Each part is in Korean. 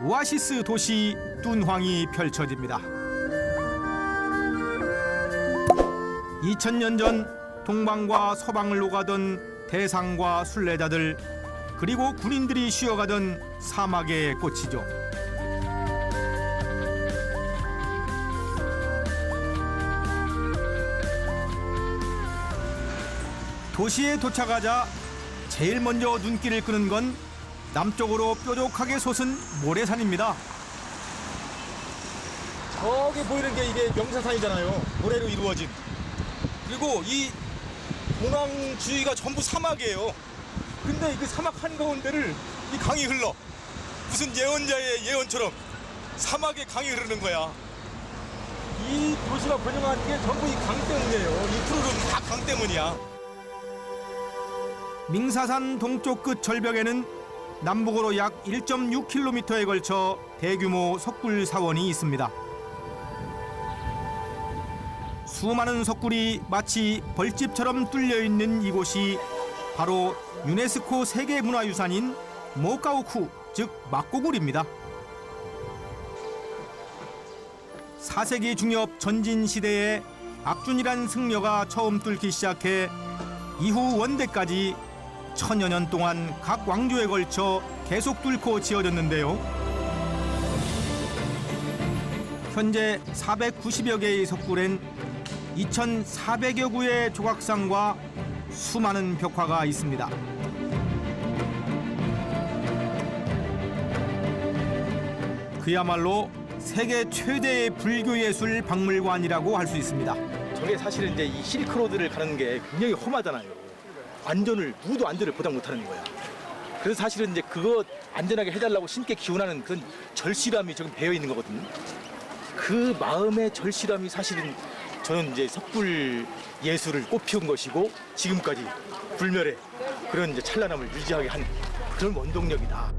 오아시스 도시 뚠황이 펼쳐집니다. 2000년 전 동방과 서방을 오가던 대상과 순례자들 그리고 군인들이 쉬어가던 사막의 꽃이죠. 도시에 도착하자 제일 먼저 눈길을 끄는 건 남쪽으로 뾰족하게 솟은 모래산입니다. 저기 보이는 게 이게 명사산이잖아요. 모래로 이루어진. 그리고 이 도낭 주위가 전부 사막이에요. 근데 그 사막 한가운데를 이 강이 흘러. 무슨 예언자의 예언처럼 사막에 강이 흐르는 거야. 이 도시가 번영한 게 전부 이 강 때문이에요. 이 푸르름 다 강 때문이야. 밍사산 동쪽 끝 절벽에는 남북으로 약 1.6km에 걸쳐 대규모 석굴 사원이 있습니다. 수많은 석굴이 마치 벌집처럼 뚫려 있는 이곳이 바로 유네스코 세계문화유산인 모카오쿠, 즉 막고굴입니다. 4세기 중엽 전진 시대에 악준이란 승려가 처음 뚫기 시작해 이후 원대까지 천여 년 동안 각 왕조에 걸쳐 계속 뚫고 지어졌는데요. 현재 490여 개의 석굴엔 2,400여 구의 조각상과 수많은 벽화가 있습니다. 그야말로 세계 최대의 불교예술 박물관이라고 할 수 있습니다. 저게 사실은 이제 이 실크로드를 가는 게 굉장히 험하잖아요. 누구도 안전을 보장 못하는 거야. 그래서 사실은 이제 그거 안전하게 해달라고 신께 기원하는 그런 절실함이 지금 배어 있는 거거든요. 그 마음의 절실함이 사실은 저는 이제 석굴 예술을 꽃피운 것이고 지금까지 불멸의 그런 이제 찬란함을 유지하게 한 그런 원동력이다.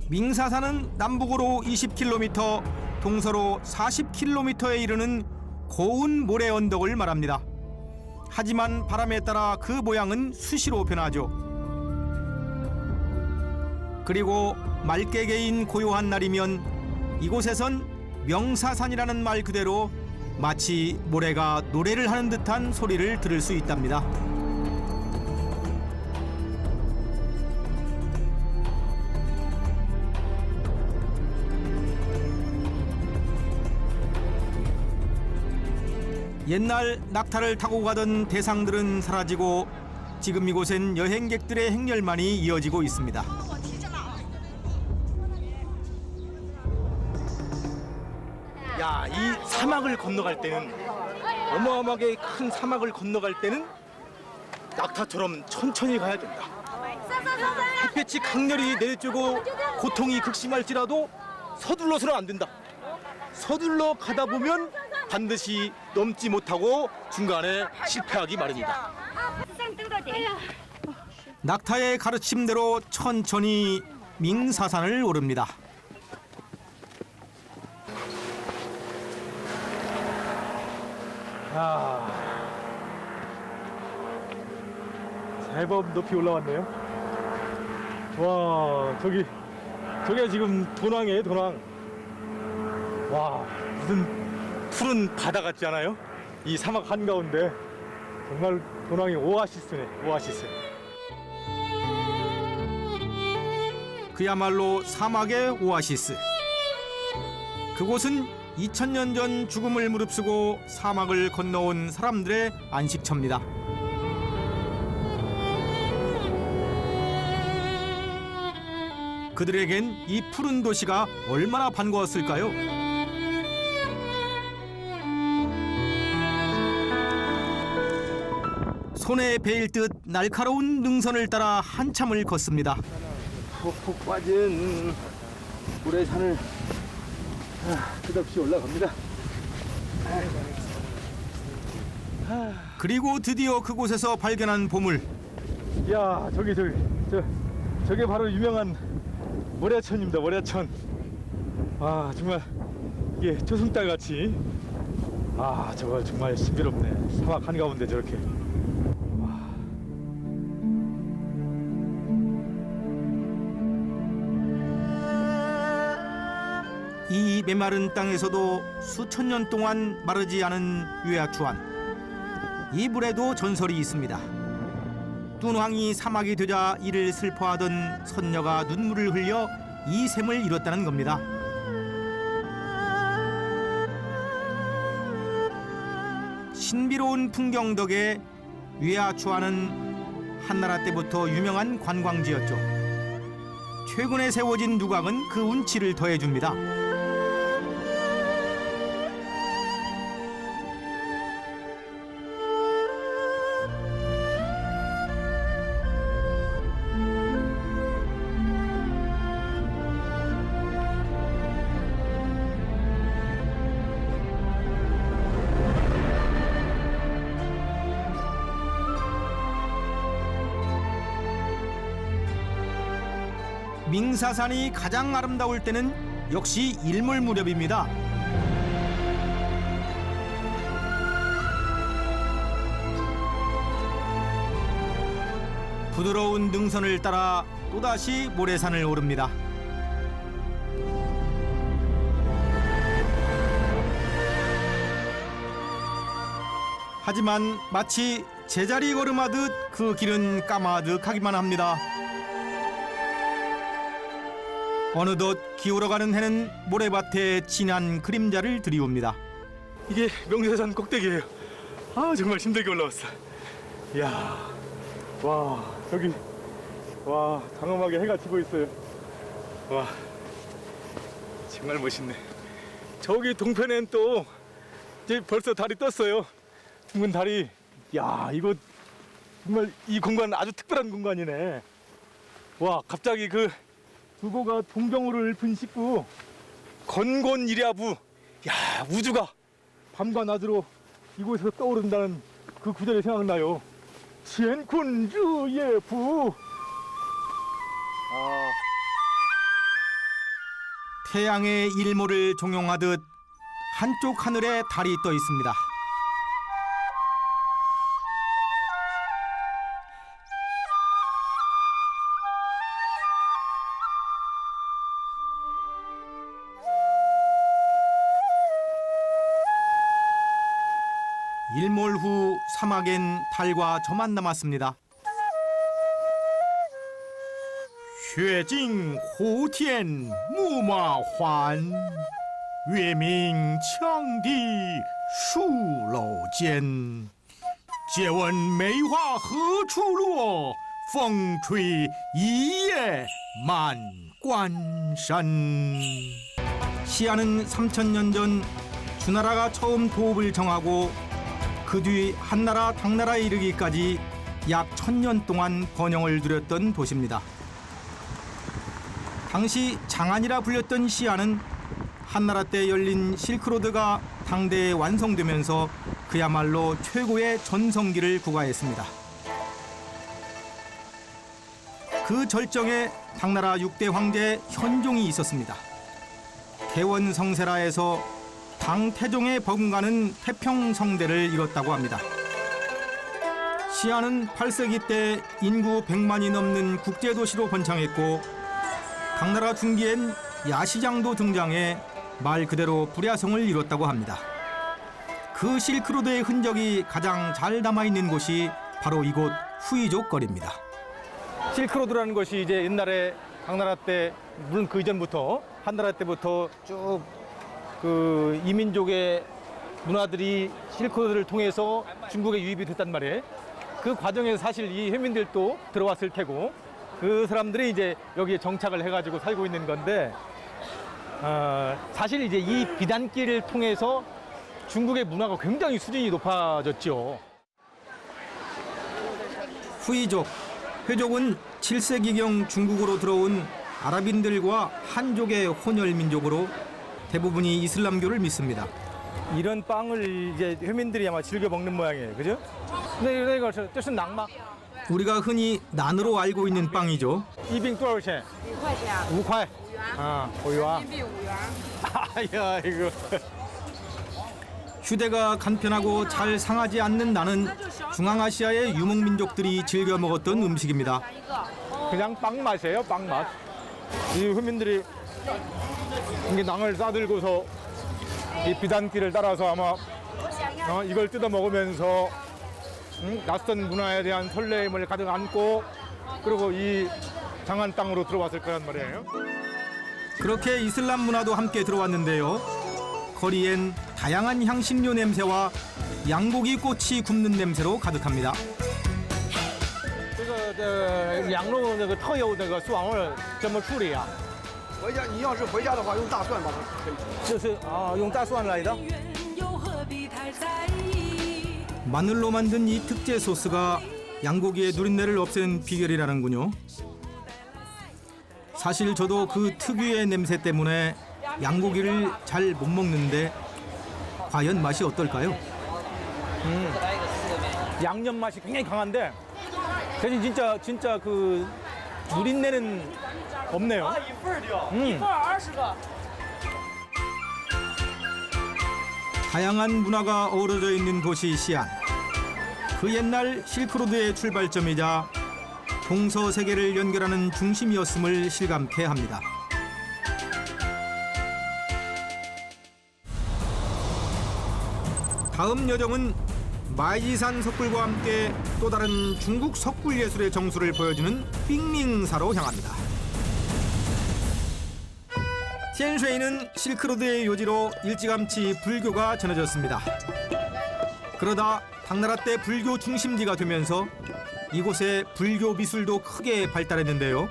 밍사산은 남북으로 20km, 동서로 40km에 이르는 고운 모래 언덕을 말합니다. 하지만 바람에 따라 그 모양은 수시로 변하죠. 그리고 맑게 개인 고요한 날이면 이곳에선 명사산이라는 말 그대로 마치 모래가 노래를 하는 듯한 소리를 들을 수 있답니다. 옛날 낙타를 타고 가던 대상들은 사라지고 지금 이곳엔 여행객들의 행렬만이 이어지고 있습니다. 야, 이 사막을 건너갈 때는 어마어마하게 큰 사막을 건너갈 때는 낙타처럼 천천히 가야 된다. 햇볕이 강렬히 내리쬐고 고통이 극심할지라도 서둘러서는 안 된다. 서둘러 가다 보면 반드시 넘지 못하고 중간에 실패하기 마련이다. 낙타의 가르침대로 천천히 밍사산을 오릅니다. 제법 높이 올라왔네요. 와, 저게 지금 도낭이에요, 도낭. 와, 무슨 푸른 바다 같지 않아요? 이 사막 한가운데 정말 도낭이 오아시스네, 오아시스. 그야말로 사막의 오아시스. 그곳은 2000년 전 죽음을 무릅쓰고 사막을 건너온 사람들의 안식처입니다. 그들에겐 이 푸른 도시가 얼마나 반가웠을까요? 손에 베일 듯 날카로운 능선을 따라 한참을 걷습니다. 푹푹 빠진 모래산을 끝없이 올라갑니다. 그리고 드디어 그곳에서 발견한 보물. 야, 저게 바로 유명한 모래천입니다. 모래천. 아, 정말 이게 초승달 같이. 아, 저거 정말 신비롭네. 사막 한가운데 저렇게. 와. 이 메마른 땅에서도 수천 년 동안 마르지 않은 유야추안. 이 물에도 전설이 있습니다. 뚠황이 사막이 되자 이를 슬퍼하던 선녀가 눈물을 흘려 이 샘을 이뤘다는 겁니다. 신비로운 풍경 덕에 유야추안은 한나라 때부터 유명한 관광지였죠. 최근에 세워진 누각은 그 운치를 더해줍니다. 밍사산이 가장 아름다울 때는 역시 일몰 무렵입니다. 부드러운 능선을 따라 또다시 모래산을 오릅니다. 하지만 마치 제자리 걸음하듯 그 길은 까마득하기만 합니다. 어느덧 기울어가는 해는 모래밭에 진한 그림자를 드리웁니다. 이게 명세산 꼭대기예요. 아 정말 힘들게 올라왔어. 이야, 와 저기 와 장엄하게 해가 지고 있어요. 와 정말 멋있네. 저기 동편엔 또 이제 벌써 달이 떴어요. 둥근 달이. 야 이거 정말 이 공간 아주 특별한 공간이네. 와 갑자기 그 두고가 동경으로 읊은 식구 건곤이랴부. 야 우주가 밤과 낮으로 이곳에서 떠오른다는 그 구절이 생각나요. 시엔쿤주의 부. 태양의 일몰을 종용하듯 한쪽 하늘에 달이 떠 있습니다. 일몰 후 사막엔 달과 저만 남았습니다. 雪尽胡天木马还，月明羌笛戍楼间。借问梅花何处落？风吹一夜满关山。 시아는 3000년 전 주나라가 처음 도읍을 정하고 그 뒤 한나라, 당나라에 이르기까지 약 1000년 동안 번영을 누렸던 도시입니다. 당시 장안이라 불렸던 시아는 한나라 때 열린 실크로드가 당대에 완성되면서 그야말로 최고의 전성기를 구가했습니다. 그 절정에 당나라 6대 황제 현종이 있었습니다. 개원성세라에서 당 태종의 버금가는 태평성대를 이뤘다고 합니다. 시아는 8세기 때 인구 100만이 넘는 국제도시로 번창했고 당나라 중기엔 야시장도 등장해 말 그대로 불야성을 이뤘다고 합니다. 그 실크로드의 흔적이 가장 잘 남아있는 곳이 바로 이곳 후이족 거리입니다. 실크로드라는 것이 이제 옛날에 당나라 때, 물론 그 이전부터 한나라 때부터 쭉 그 이민족의 문화들이 실크로드를 통해서 중국에 유입이 됐단 말이에요. 그 과정에서 사실 이 해민들도 들어왔을 테고 그 사람들이 이제 여기에 정착을 해가지고 살고 있는 건데, 사실 이제 이 비단길을 통해서 중국의 문화가 굉장히 수준이 높아졌죠. 후이족, 회족은 7세기경 중국으로 들어온 아랍인들과 한족의 혼혈민족으로 대부분이 이슬람교를 믿습니다. 이런 빵을 이제 회민들이 아마 즐겨 먹는 모양이에요, 그죠? 근데 이거 뜻은 낙마. 우리가 흔히 난으로 알고 있는 빵이죠. 一饼多少钱？ 5块钱， 5块。啊，5元。 人民币5元。 아야 이거. 휴대가 간편하고 잘 상하지 않는 나는 중앙아시아의 유목민족들이 즐겨 먹었던 음식입니다. 그냥 빵 맛이에요, 빵 맛. 이 회민들이 이게 낭을 싸들고서 이 비단길을 따라서 아마 이걸 뜯어 먹으면서 낯선 문화에 대한 설레임을 가득 안고 그리고 이 장안 땅으로 들어왔을 거란 말이에요. 그렇게 이슬람 문화도 함께 들어왔는데요. 거리엔 다양한 향신료 냄새와 양고기 꽃이 굽는 냄새로 가득합니다. 这个羊肉那个特有那个蒜味怎么处理啊？回家你要是回家的话，用大蒜把它可以。就是用大蒜来的。 마늘로 만든 이 특제 소스가 양고기의 누린내를 없애는 비결이라는군요. 사실 저도 그 특유의 냄새 때문에 양고기를 잘 못 먹는데 과연 맛이 어떨까요? 양념 맛이 굉장히 강한데 대신 진짜 그 누린내는 없네요. 다양한 문화가 어우러져 있는 도시 시안. 그 옛날 실크로드의 출발점이자 동서세계를 연결하는 중심이었음을 실감케 합니다. 다음 여정은 마이지산 석굴과 함께 또 다른 중국 석굴 예술의 정수를 보여주는 삥밍사로 향합니다. 티엔쉐이는 실크로드의 요지로 일찌감치 불교가 전해졌습니다. 그러다 당나라 때 불교 중심지가 되면서 이곳의 불교 미술도 크게 발달했는데요.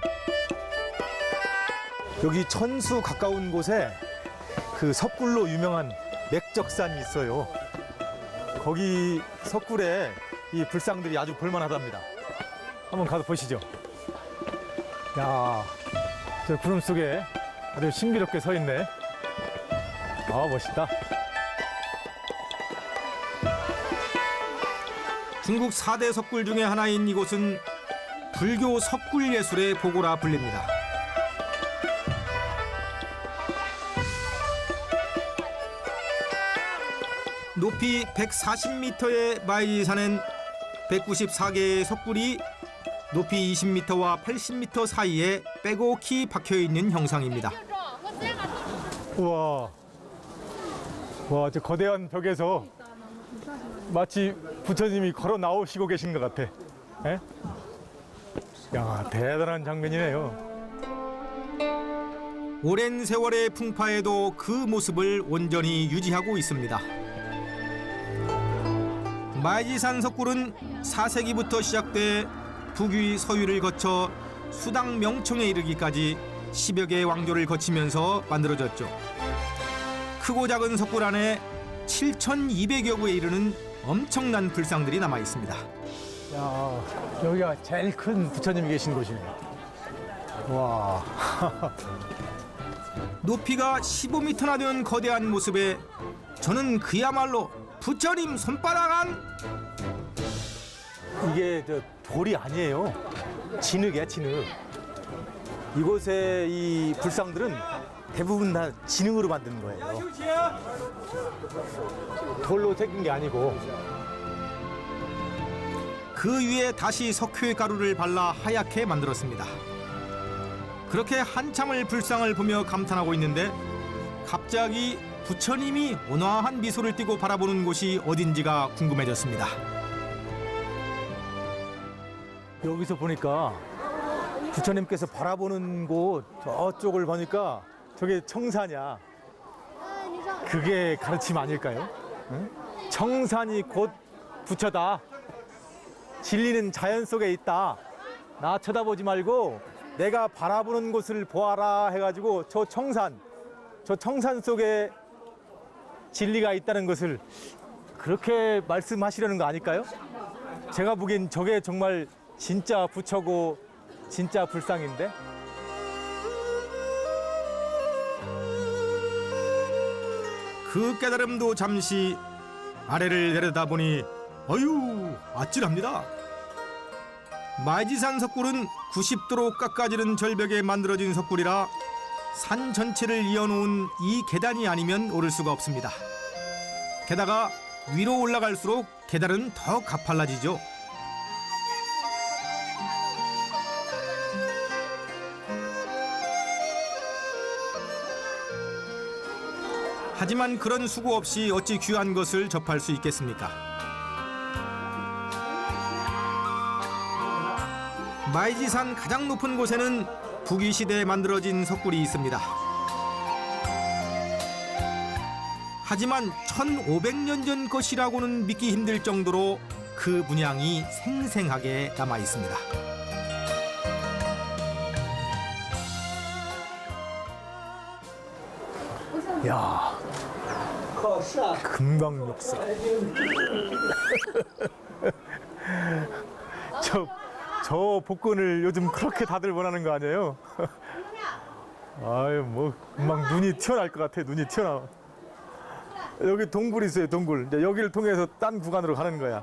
여기 천수 가까운 곳에 그 석굴로 유명한 맥적산이 있어요. 거기 석굴에 이 불상들이 아주 볼만하답니다. 한번 가서 보시죠. 야, 저 구름 속에 아주 신비롭게 서 있네. 아, 멋있다. 중국 4대 석굴 중에 하나인 이곳은 불교 석굴 예술의 보고라 불립니다. 높이 140m의 마이지산엔 194개의 석굴이 높이 20m와 80m 사이에 빼곡히 박혀있는 형상입니다. 우와. 와, 저 거대한 벽에서 마치 부처님이 걸어 나오시고 계신 것 같아. 에? 야, 대단한 장면이네요. 오랜 세월의 풍파에도 그 모습을 온전히 유지하고 있습니다. 마이지산 석굴은 4세기부터 시작돼 북위 서유를 거쳐 수당 명청에 이르기까지 10여 개의 왕조를 거치면서 만들어졌죠. 크고 작은 석굴 안에 7,200여 구에 이르는 엄청난 불상들이 남아 있습니다. 야, 여기가 제일 큰 부처님이 계신 곳이네요. 와. 높이가 15m나 되는 거대한 모습에 저는 그야말로 부처님 손바닥 안! 이게 저 돌이 아니에요. 진흙이야, 진흙. 이곳의 이 불상들은 대부분 다 진흙으로 만든 거예요. 돌로 새긴 게 아니고. 그 위에 다시 석회 가루를 발라 하얗게 만들었습니다. 그렇게 한참을 불상을 보며 감탄하고 있는데 갑자기 부처님이 온화한 미소를 띠고 바라보는 곳이 어딘지가 궁금해졌습니다. 여기서 보니까 부처님께서 바라보는 곳 저쪽을 보니까 저게 청산이야. 그게 가르침 아닐까요? 응? 청산이 곧 부처다. 진리는 자연 속에 있다. 나 쳐다보지 말고 내가 바라보는 곳을 보아라 해가지고 저 청산 속에 진리가 있다는 것을 그렇게 말씀하시려는 거 아닐까요? 제가 보기엔 저게 정말 진짜 부처고 진짜 불상인데. 그 깨달음도 잠시 아래를 내려다보니 어휴 아찔합니다. 마이지산 석굴은 90도로 깎아지는 절벽에 만들어진 석굴이라 산 전체를 이어놓은 이 계단이 아니면 오를 수가 없습니다. 게다가 위로 올라갈수록 계단은 더 가팔라지죠. 하지만 그런 수고 없이 어찌 귀한 것을 접할 수 있겠습니까? 마이지산 가장 높은 곳에는 북위시대에 만들어진 석굴이 있습니다. 하지만 1500년 전 것이라고는 믿기 힘들 정도로 그 문양이 생생하게 남아 있습니다. 야, 금강역사. 저 복근을 요즘 그렇게 다들 원하는 거 아니에요? 아유, 뭐 금방 눈이 튀어날 것 같아. 눈이 튀어나와. 여기 동굴 있어요, 동굴. 이제 여기를 통해서 딴 구간으로 가는 거야.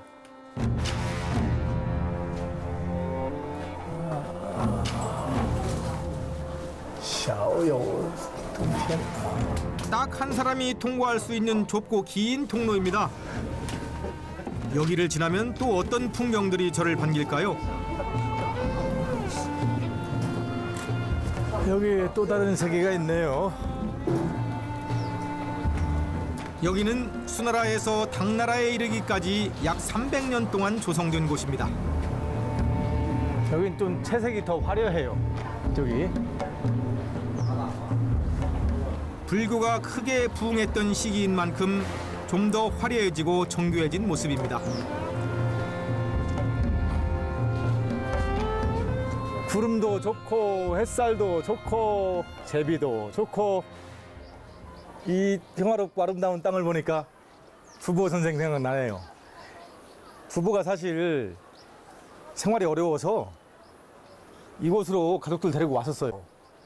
샤오요 동편. 딱 한 사람이 통과할 수 있는 좁고 긴 통로입니다. 여기를 지나면 또 어떤 풍경들이 저를 반길까요? 여기 또 다른 세계가 있네요. 여기는 수나라에서 당나라에 이르기까지 약 300년 동안 조성된 곳입니다. 여긴 좀 채색이 더 화려해요. 저기. 불교가 크게 부흥했던 시기인 만큼 좀 더 화려해지고 정교해진 모습입니다. 구름도 좋고 햇살도 좋고 제비도 좋고 이 평화롭고 아름다운 땅을 보니까 부보 선생 생각나네요. 부보가 사실 생활이 어려워서 이곳으로 가족들 데리고 왔었어요.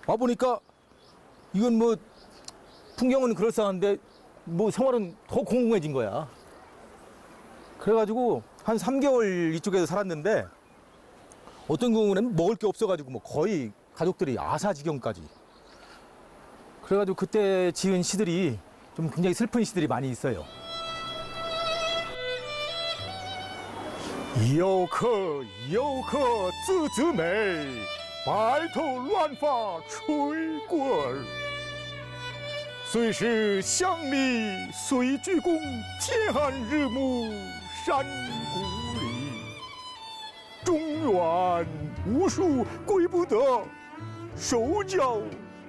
와보니까 이건 뭐 풍경은 그럴싸한데 뭐 생활은 더 공공해진 거야. 그래가지고 한 3개월 이쪽에서 살았는데 어떤 경우는 먹을 게 없어가지고 뭐 거의 가족들이 아사지경까지. 그래가지고 그때 지은 시들이 좀 굉장히 슬픈 시들이 많이 있어요. 游客自知美，白头乱发吹过儿。虽是乡里虽鞠躬，天寒日暮山谷里。中原无数归不得，手脚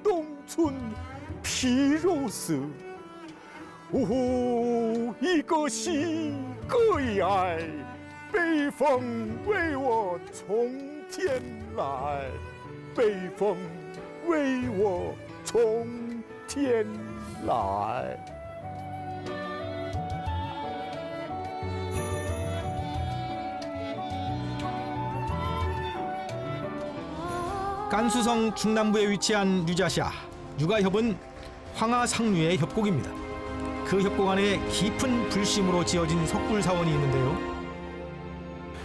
冬村皮肉丝。呜，一个喜，个一哀。北风为我从天来，北风为我从天来。 甘肃성 중남부에 위치한 류자샤. 유가협은 황하상류의 협곡입니다. 그 협곡 안에 깊은 불심으로 지어진 석굴 사원이 있는데요.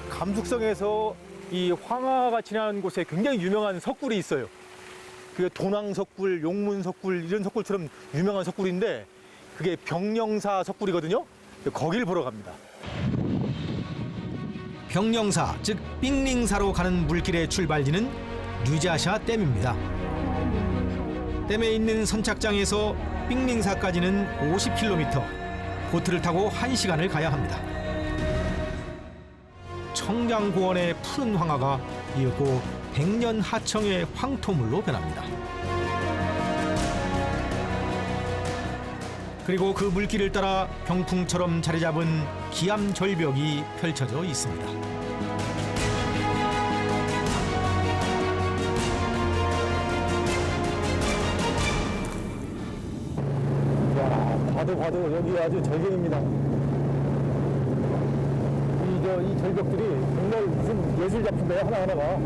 감숙성에서 이 황하가 지나는 곳에 굉장히 유명한 석굴이 있어요. 그게 돈왕석굴, 용문석굴 이런 석굴처럼 유명한 석굴인데 그게 병령사 석굴이거든요. 거기를 보러 갑니다. 병령사, 즉 삥링사로 가는 물길의 출발지는 류자샤 댐입니다. 댐에 있는 선착장에서 삥링사까지는 50km, 보트를 타고 1시간을 가야 합니다. 청량고원의 푸른 황하가 이윽고 백년 하청의 황토물로 변합니다. 그리고 그 물길을 따라 병풍처럼 자리 잡은 기암절벽이 펼쳐져 있습니다. 봐도 여기 아주 절경입니다. 이 절벽들이 정말 무슨 예술 작품이에요, 하나하나가.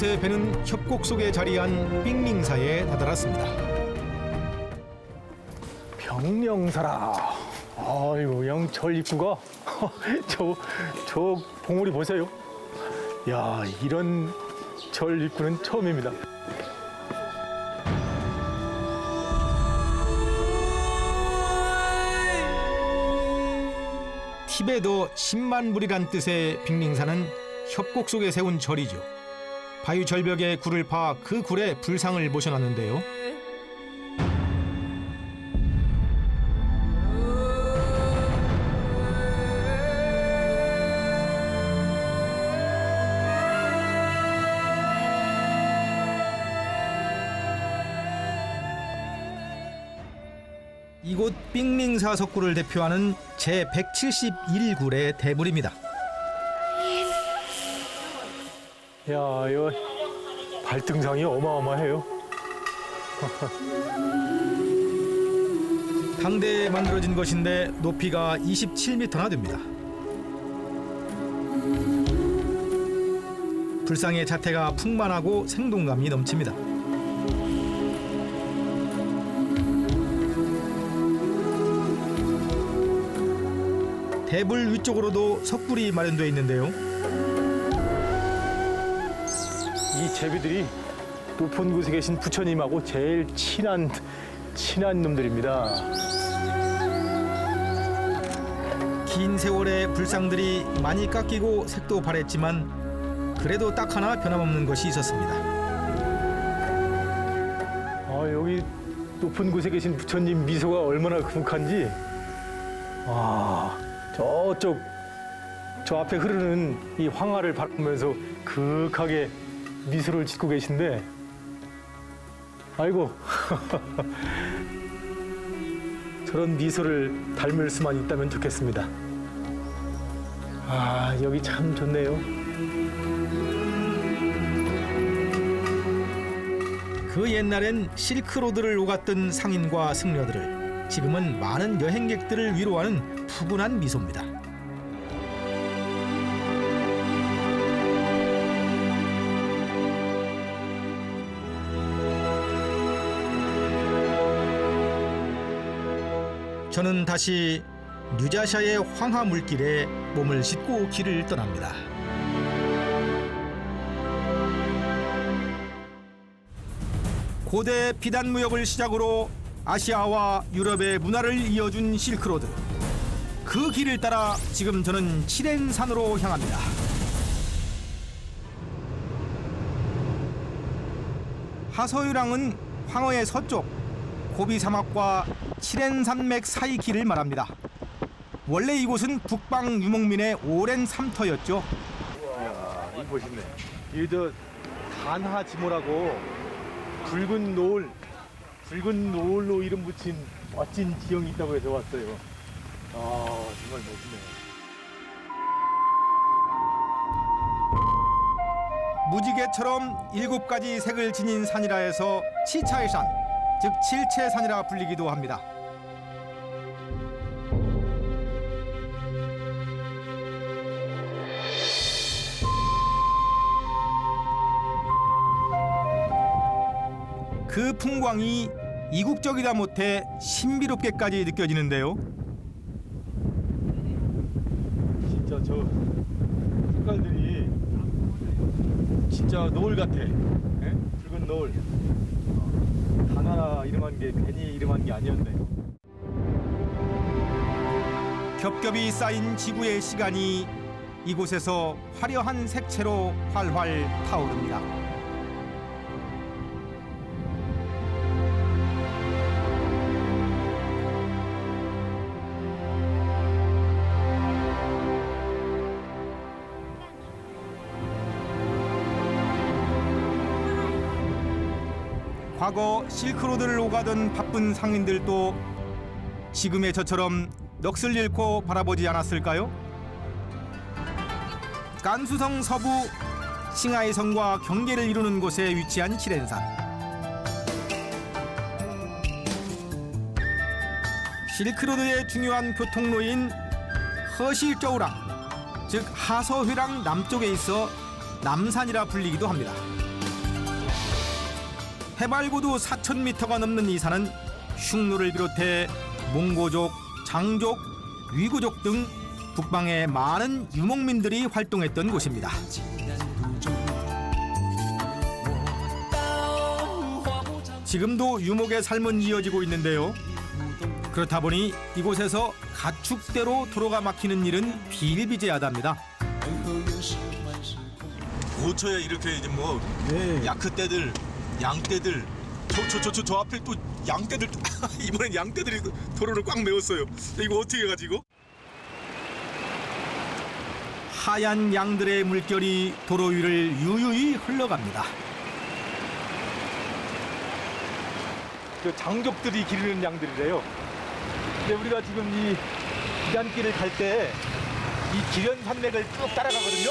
이곳의 배는 협곡 속에 자리한 삥링사에 다다랐습니다. 병령사라. 아이고, 양철 입구가 저 봉우리 보세요. 야, 이런 절 입구는 처음입니다. 티베도 10만 불이란 뜻의 빙링사는 협곡 속에 세운 절이죠. 바위 절벽에 굴을 파 그 굴에 불상을 모셔놨는데요. 이곳 삥링사 석굴을 대표하는 제171굴의 대불입니다. 야, 이거 발등상이 어마어마해요. 당대에 만들어진 것인데 높이가 27m나 됩니다. 불상의 자태가 풍만하고 생동감이 넘칩니다. 대불 위쪽으로도 석굴이 마련되어 있는데요. 이 제비들이 높은 곳에 계신 부처님하고 제일 친한 놈들입니다. 긴 세월의 불상들이 많이 깎이고 색도 바랬지만 그래도 딱 하나 변함없는 것이 있었습니다. 여기 높은 곳에 계신 부처님 미소가 얼마나 그윽한지. 저 앞에 흐르는 이 황하를 바라보면서 그윽하게 미소를 짓고 계신데, 아이고 저런 미소를 닮을 수만 있다면 좋겠습니다. 여기 참 좋네요. 그 옛날엔 실크로드를 오갔던 상인과 승려들을 지금은 많은 여행객들을 위로하는 푸근한 미소입니다. 저는 다시 뉴자샤의 황하 물길에 몸을 싣고 길을 떠납니다. 고대 비단 무역을 시작으로 아시아와 유럽의 문화를 이어준 실크로드. 그 길을 따라 지금 저는 치렌산으로 향합니다. 하서유랑은 황허의 서쪽 고비 사막과 치렌산맥 사이 길을 말합니다. 원래 이곳은 북방 유목민의 오랜 삼터였죠. 이야, 이거 멋있네. 이거 단하지모라고 붉은 노을로 이름 붙인 멋진 지형이 있다고 해서 왔어요. 정말 멋있네요. 무지개처럼 7가지 색을 지닌 산이라 해서 치차의 산, 즉 칠채산이라 불리기도 합니다. 그 풍광이 이국적이다 못해 신비롭게까지 느껴지는데요. 진짜 저 색깔들이 진짜 노을 같아. 예? 붉은 노을. 단하나 이름한 게 괜히 이름한 게 아니었네요. 겹겹이 쌓인 지구의 시간이 이곳에서 화려한 색채로 활활 타오릅니다. 과거 실크로드를 오가던 바쁜 상인들도 지금의 저처럼 넋을 잃고 바라보지 않았을까요? 간수성 서부 칭하이성과 경계를 이루는 곳에 위치한 치렌산. 실크로드의 중요한 교통로인 허시저우랑, 즉 하서회랑 남쪽에 있어 남산이라 불리기도 합니다. 해발고도 4,000m가 넘는 이 산은 흉노를 비롯해 몽고족, 장족, 위구족 등 북방의 많은 유목민들이 활동했던 곳입니다. 지금도 유목의 삶은 이어지고 있는데요. 그렇다 보니 이곳에서 가축대로 도로가 막히는 일은 비일비재하답니다. 고쳐야 이렇게 이제 뭐 야크떼들, 양떼들, 저 앞에 또 양떼들 이번엔 양떼들이 도로를 꽉 메웠어요. 이거 어떻게 해가지고? 하얀 양들의 물결이 도로 위를 유유히 흘러갑니다. 그 장족들이 기르는 양들이래요. 근데 우리가 지금 이 비단길을 갈 때 이 기련 산맥을 쭉 따라가거든요.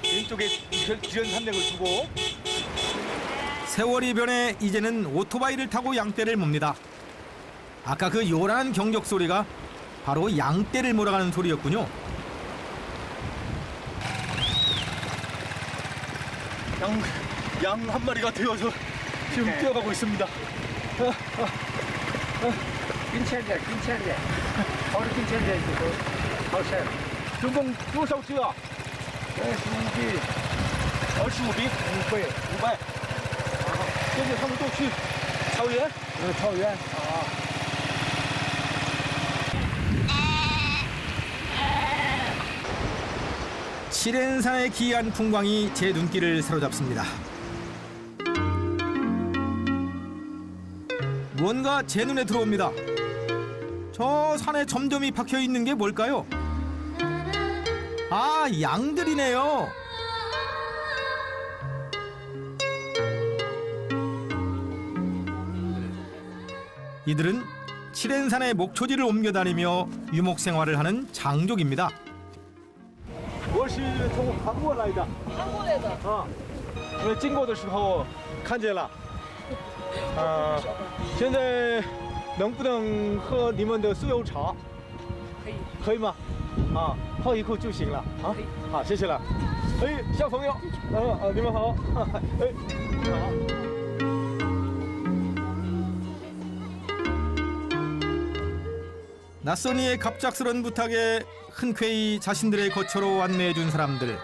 왼쪽에 기련 산맥을 두고 세월이 변해 이제는 오토바이를 타고 양떼를 몹니다. 아까 그 요란한 경적 소리가 바로 양떼를 몰아가는 소리였군요. 양 한 마리가 되어서 지금 뛰어가고 있습니다. 跟前点，跟前点，跑得跟前点以后，好晒了。 总共多少只啊25匹， ？25匹，500。现在他们都去草原。草原。 칠엔산의 기이한 풍광이 제 눈길을 사로잡습니다. 뭔가 제 눈에 들어옵니다. 저 산에 점점이 박혀 있는 게 뭘까요? 아, 양들이네요. 이들은 칠엔산의 목초지를 옮겨 다니며 유목 생활을 하는 장족입니다. 我是从韩国来的。韩国来的。啊，因为经过的时候看见了。现在能不能喝你们的酥油茶？可以。可以吗？啊，泡一口就行了。啊，好，谢谢了。哎，小朋友，你们好。哎，你好。 낯선 이의 갑작스런 부탁에 흔쾌히 자신들의 거처로 안내해준 사람들.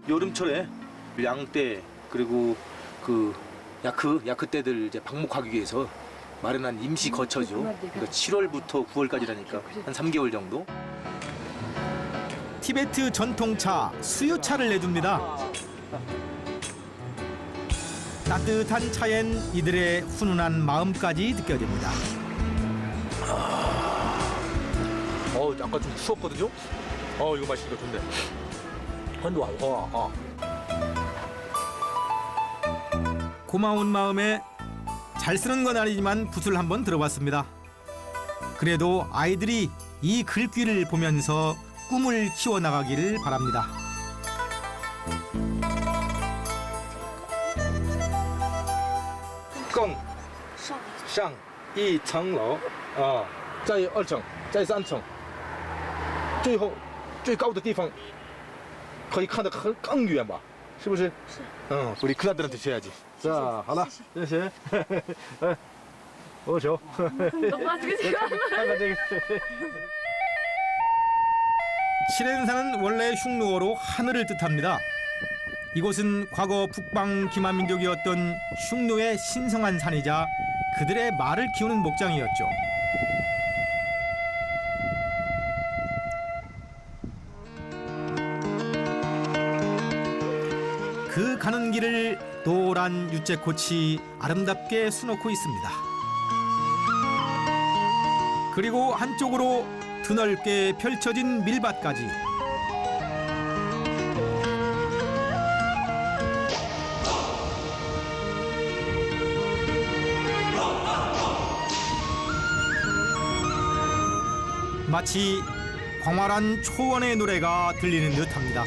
여름철에 양떼 그리고 그 야크떼들 이제 방목하기 위해서 마련한 임시 거처죠. 그러니까 7월부터 9월까지라니까 한 3개월 정도. 티베트 전통차 수유차를 내줍니다. 따뜻한 차엔 이들의 훈훈한 마음까지 느껴집니다. 아까 좀 추웠거든요. 이거 마시니까 좋네. 한도 고마운 마음에 잘 쓰는 건 아니지만 붓을 한번 들어봤습니다. 그래도 아이들이 이 글귀를 보면서 꿈을 키워나가기를 바랍니다. 껑上一层楼啊，在2层，在3层，最后最高的地方可以看得更远吧？是不是？是。우리 큰아들한테 줘야지. 자, 하나, 셋. 오쇼. 칠엔산은 원래 흉노어로 하늘을 뜻합니다. 이곳은 과거 북방 기만민족이었던 흉노의 신성한 산이자 그들의 말을 키우는 목장이었죠. 그 가는 길을 노란 유채꽃이 아름답게 수놓고 있습니다. 그리고 한쪽으로 드넓게 펼쳐진 밀밭까지. 마치 광활한 초원의 노래가 들리는 듯합니다.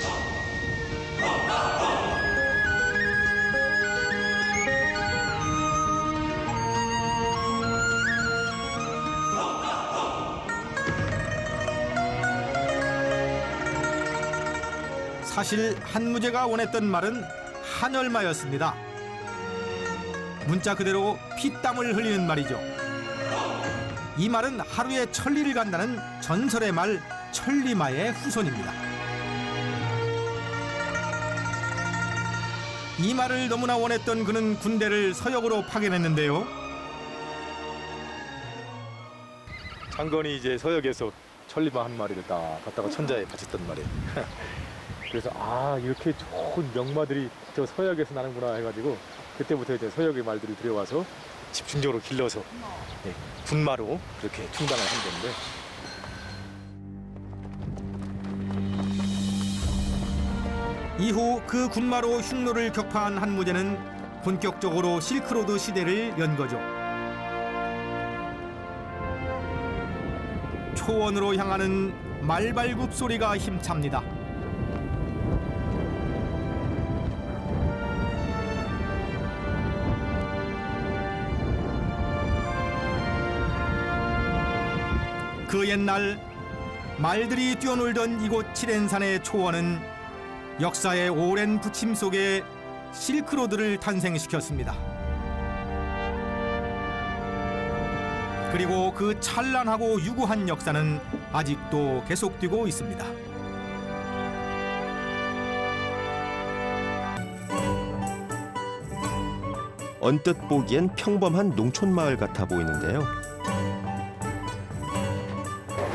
사실 한무제가 원했던 말은 한얼마였습니다. 문자 그대로 피땀을 흘리는 말이죠. 이 말은 하루에 천리를 간다는 전설의 말 천리마의 후손입니다. 이 말을 너무나 원했던 그는 군대를 서역으로 파견했는데요. 장건이 이제 서역에서 천리마 한 마리를 딱 갖다가 천자에 바쳤단 말이에요. 그래서 아 이렇게 좋은 명마들이 저 서역에서 나는구나 해가지고 그때부터 이제 서역의 말들이 들여와서 집중적으로 길러서 군마로 그렇게 충당을 한 건데. 이후 그 군마로 흉노를 격파한 한무제는 본격적으로 실크로드 시대를 연 거죠. 초원으로 향하는 말발굽 소리가 힘찹니다. 그 옛날 말들이 뛰어놀던 이곳 칠엔산의 초원은 역사의 오랜 부침 속에 실크로드를 탄생시켰습니다. 그리고 그 찬란하고 유구한 역사는 아직도 계속되고 있습니다. 언뜻 보기엔 평범한 농촌 마을 같아 보이는데요.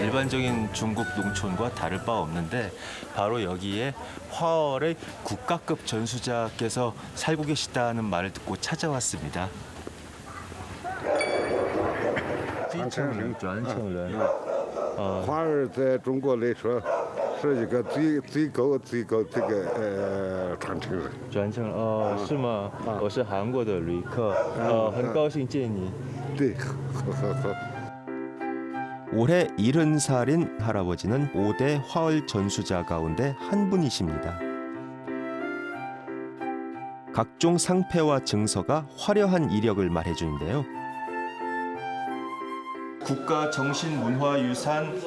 일반적인 중국 농촌과 다를 바 없는데 바로 여기에 화얼의 국가급 전수자께서 살고 계시다는 말을 듣고 찾아왔습니다. 华儿在中国来说是一个最高这个传承人。传承是吗？我是韩国的旅客，很高兴见你。对，呵。 올해 70살인 할아버지는 5대 화얼 전수자 가운데 한 분이십니다. 각종 상패와 증서가 화려한 이력을 말해주는데요. 국가 정신문화유산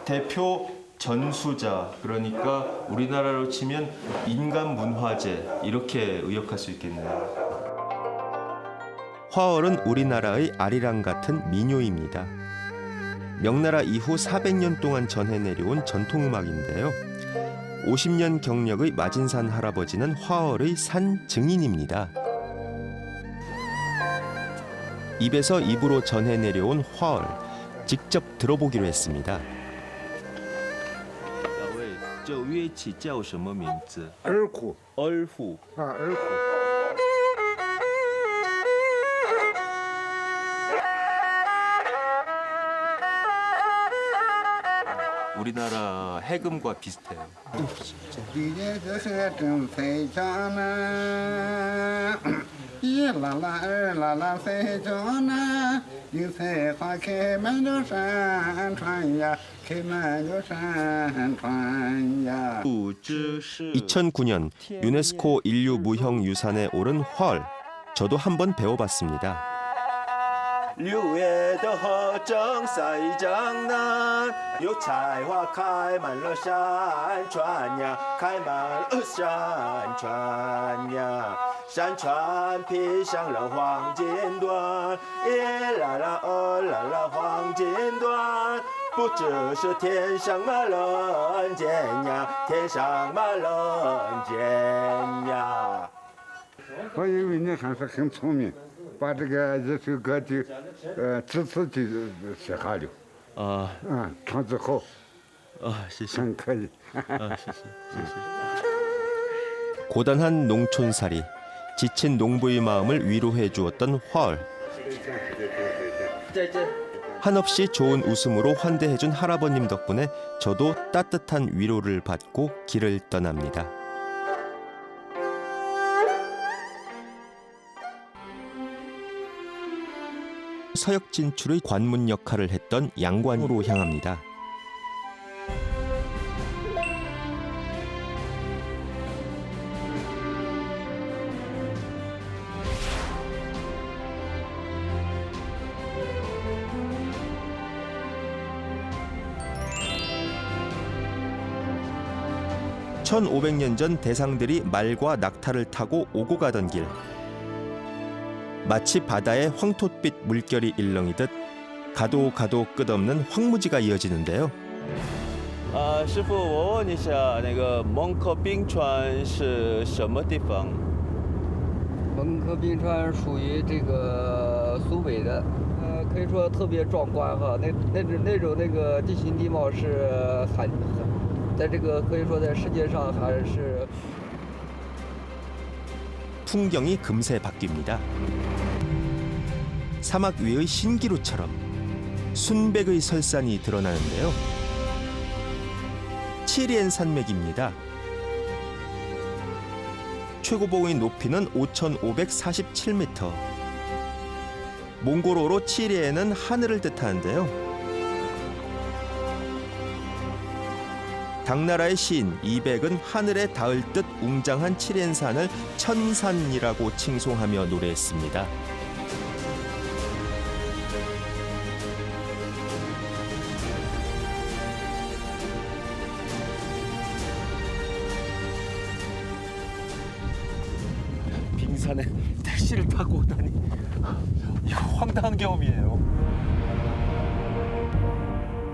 대표 전수자, 그러니까 우리나라로 치면 인간문화재 이렇게 의역할 수 있겠네요. 화얼은 우리나라의 아리랑 같은 민요입니다. 명나라 이후 400년 동안 전해 내려온 전통음악인데요. 50년 경력의 마진산 할아버지는 화얼의 산 증인입니다. 입에서 입으로 전해 내려온 화얼, 직접 들어보기로 했습니다. 这乐器叫什么名字？ 二胡。 二胡。 二胡。 우리나라 해금과 비슷해요. 야 2009년 유네스코 인류 무형유산에 오른 화얼, 저도 한번 배워봤습니다. 6月的河正赛江南，有菜花开满了山川呀，开满了山川呀，山川披上了黄金缎，耶啦啦哦啦啦黄金缎，不只是天上马人间呀，天上马人间呀。 我以为你还是很聪明，把这个一首歌就字就写下了。唱得好。谢谢。很可以。谢谢。 고단한 농촌살이, 지친 농부의 마음을 위로해 주었던 화얼. 한없이 좋은 웃음으로 환대해준 할아버님 덕분에 저도 따뜻한 위로를 받고 길을 떠납니다. 서역 진출의 관문 역할을 했던 양관으로 향합니다. 1500년 전 대상들이 말과 낙타를 타고 오고 가던 길. 마치 바다에 황토빛 물결이 일렁이듯 가도 가도 끝없는 황무지가 이어지는데요. 师傅，我问一下，那个蒙克冰川是什么地方？蒙克冰川属于这个苏北的，可以说特别壮观哈。那种地形地貌是在这个可以说在世界上还是 풍경이 금세 바뀝니다. 사막 위의 신기루처럼 순백의 설산이 드러나는데요. 치리엔 산맥입니다. 최고봉의 높이는 5,547m. 몽골어로 치리엔은 하늘을 뜻하는데요. 당나라의 시인 이백은 하늘에 닿을 듯 웅장한 치리엔산을 천산이라고 칭송하며 노래했습니다. 빙산에 택시를 타고 오다니 이거 황당한 경험이에요.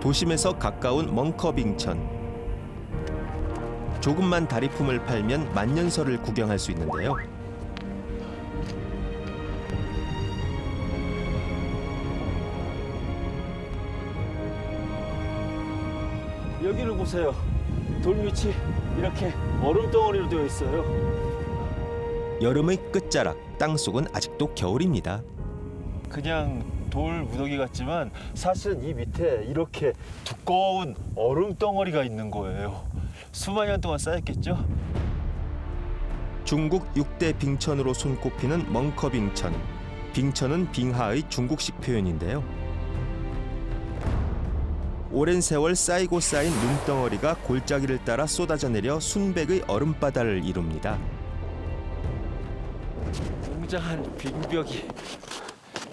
도심에서 가까운 멍커빙천. 조금만 다리품을 팔면 만년설을 구경할 수 있는데요. 여기를 보세요. 돌밑이 이렇게 얼음 덩어리로 되어 있어요. 여름의 끝자락, 땅속은 아직도 겨울입니다. 그냥 돌 무더기 같지만 사실은 이 밑에 이렇게 두꺼운 얼음 덩어리가 있는 거예요. 수만 년 동안 쌓였겠죠? 중국 6대 빙천으로 손꼽히는 멍커빙천. 빙천은 빙하의 중국식 표현인데요. 오랜 세월 쌓이고 쌓인 눈덩어리가 골짜기를 따라 쏟아져 내려 순백의 얼음바다를 이룹니다. 웅장한 빙벽이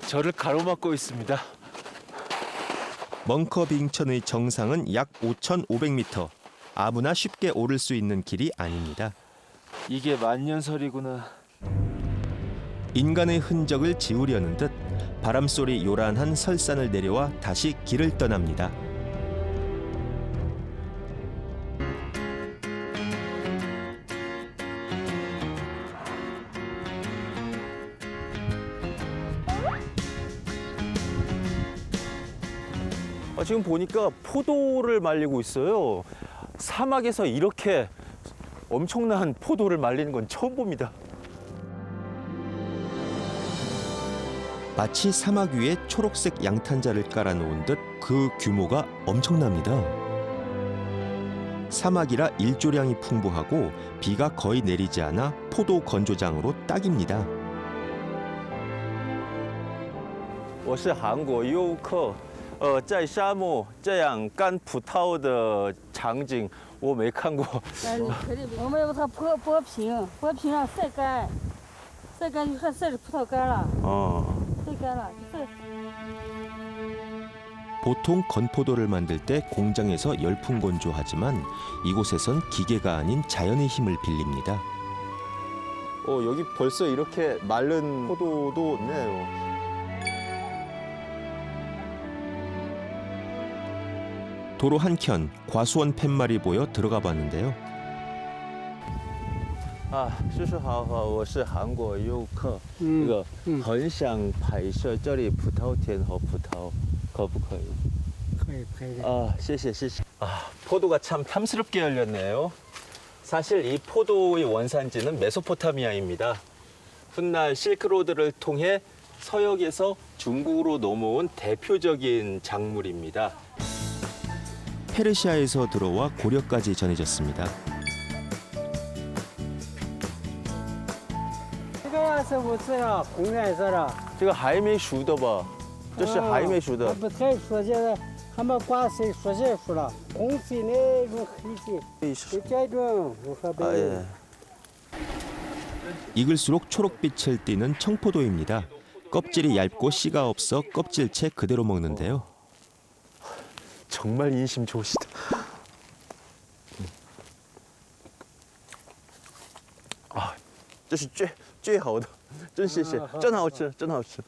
저를 가로막고 있습니다. 멍커빙천의 정상은 약 5,500m. 아무나 쉽게 오를 수 있는 길이 아닙니다. 이게 만년설이구나. 인간의 흔적을 지우려는 듯 바람소리 요란한 설산을 내려와 다시 길을 떠납니다. 지금 보니까 포도를 말리고 있어요. 사막에서 이렇게 엄청난 포도를 말리는 건 처음 봅니다. 마치 사막 위에 초록색 양탄자를 깔아놓은 듯 그 규모가 엄청납니다. 사막이라 일조량이 풍부하고 비가 거의 내리지 않아 포도 건조장으로 딱입니다. 我是韩国游客，在沙漠这样干葡萄的场景我没看过。我们用它剥皮，剥皮上晒干，晒干就算晒着葡萄干了。晒干了，就晒。 보통 건포도를 만들 때 공장에서 열풍 건조하지만 이곳에선 기계가 아닌 자연의 힘을 빌립니다. 여기 벌써 이렇게 마른 포도도 있네요. 도로 한켠 과수원 팻말이 보여 들어가 봤는데요. 叔叔好，我是韩国游客，很想拍摄这里葡萄田和葡萄，可不可以？可以拍的。 谢谢。포도가 참 탐스럽게 열렸네요. 사실 이 포도의 원산지는 메소포타미아입니다. 훗날 실크로드를 통해 서역에서 중국으로 넘어온 대표적인 작물입니다. 페르시아에서 들어와 고려까지 전해졌습니다. 这个呀是不是啊？红颜色的。这个还没熟的吧？这是还没熟的。不太熟，现在他们瓜熟熟些熟了，红色那种黑色，这种如何办？ 익을수록 초록빛을 띠는 청포도입니다. 껍질이 얇고 씨가 없어 껍질채 그대로 먹는데요. 정말 인심 좋으시다. 这是最好的，真谢谢，真好吃，真好吃。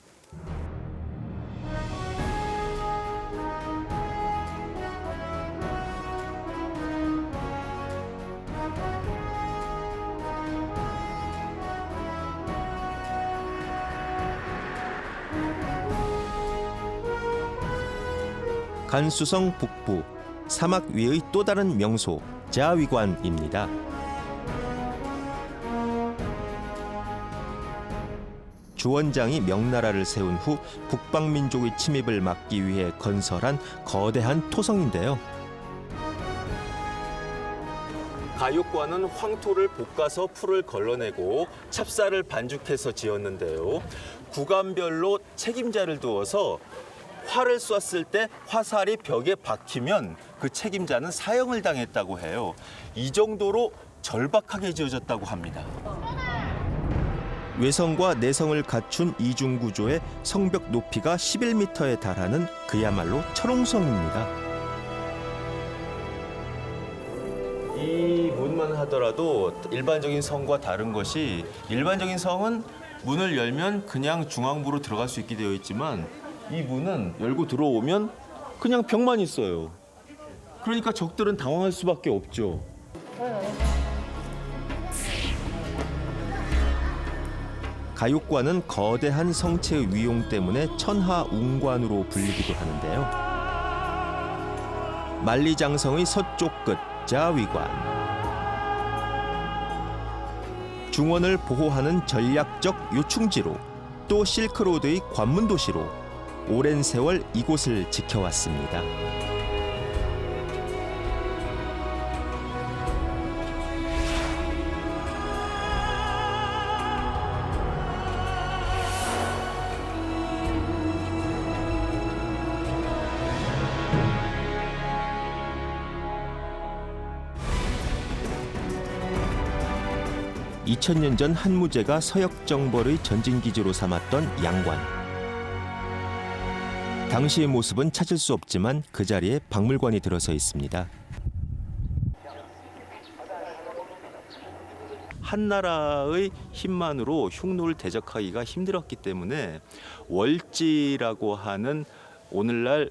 간수성 북부 사막 위의 또 다른 명소 자위관입니다. 주원장이 명나라를 세운 후 북방민족의 침입을 막기 위해 건설한 거대한 토성인데요. 가육관은 황토를 볶아서 풀을 걸러내고 찹쌀을 반죽해서 지었는데요. 구간별로 책임자를 두어서 활을 쐈을 때 화살이 벽에 박히면 그 책임자는 사형을 당했다고 해요. 이 정도로 절박하게 지어졌다고 합니다. 외성과 내성을 갖춘 이중 구조의 성벽 높이가 11m에 달하는 그야말로 철옹성입니다. 이 문만 하더라도 일반적인 성과 다른 것이 일반적인 성은 문을 열면 그냥 중앙부로 들어갈 수 있게 되어 있지만 이 문은 열고 들어오면 그냥 벽만 있어요. 그러니까 적들은 당황할 수밖에 없죠. 가육관은 거대한 성체의 위용 때문에 천하웅관으로 불리기도 하는데요. 만리장성의 서쪽 끝 자위관. 중원을 보호하는 전략적 요충지로 또 실크로드의 관문 도시로 오랜 세월 이곳을 지켜왔습니다. (2000년) 전 한무제가 서역정벌의 전진기지로 삼았던 양관. 당시의 모습은 찾을 수 없지만 그 자리에 박물관이 들어서 있습니다. 한나라의 힘만으로 흉노를 대적하기가 힘들었기 때문에 월지라고 하는 오늘날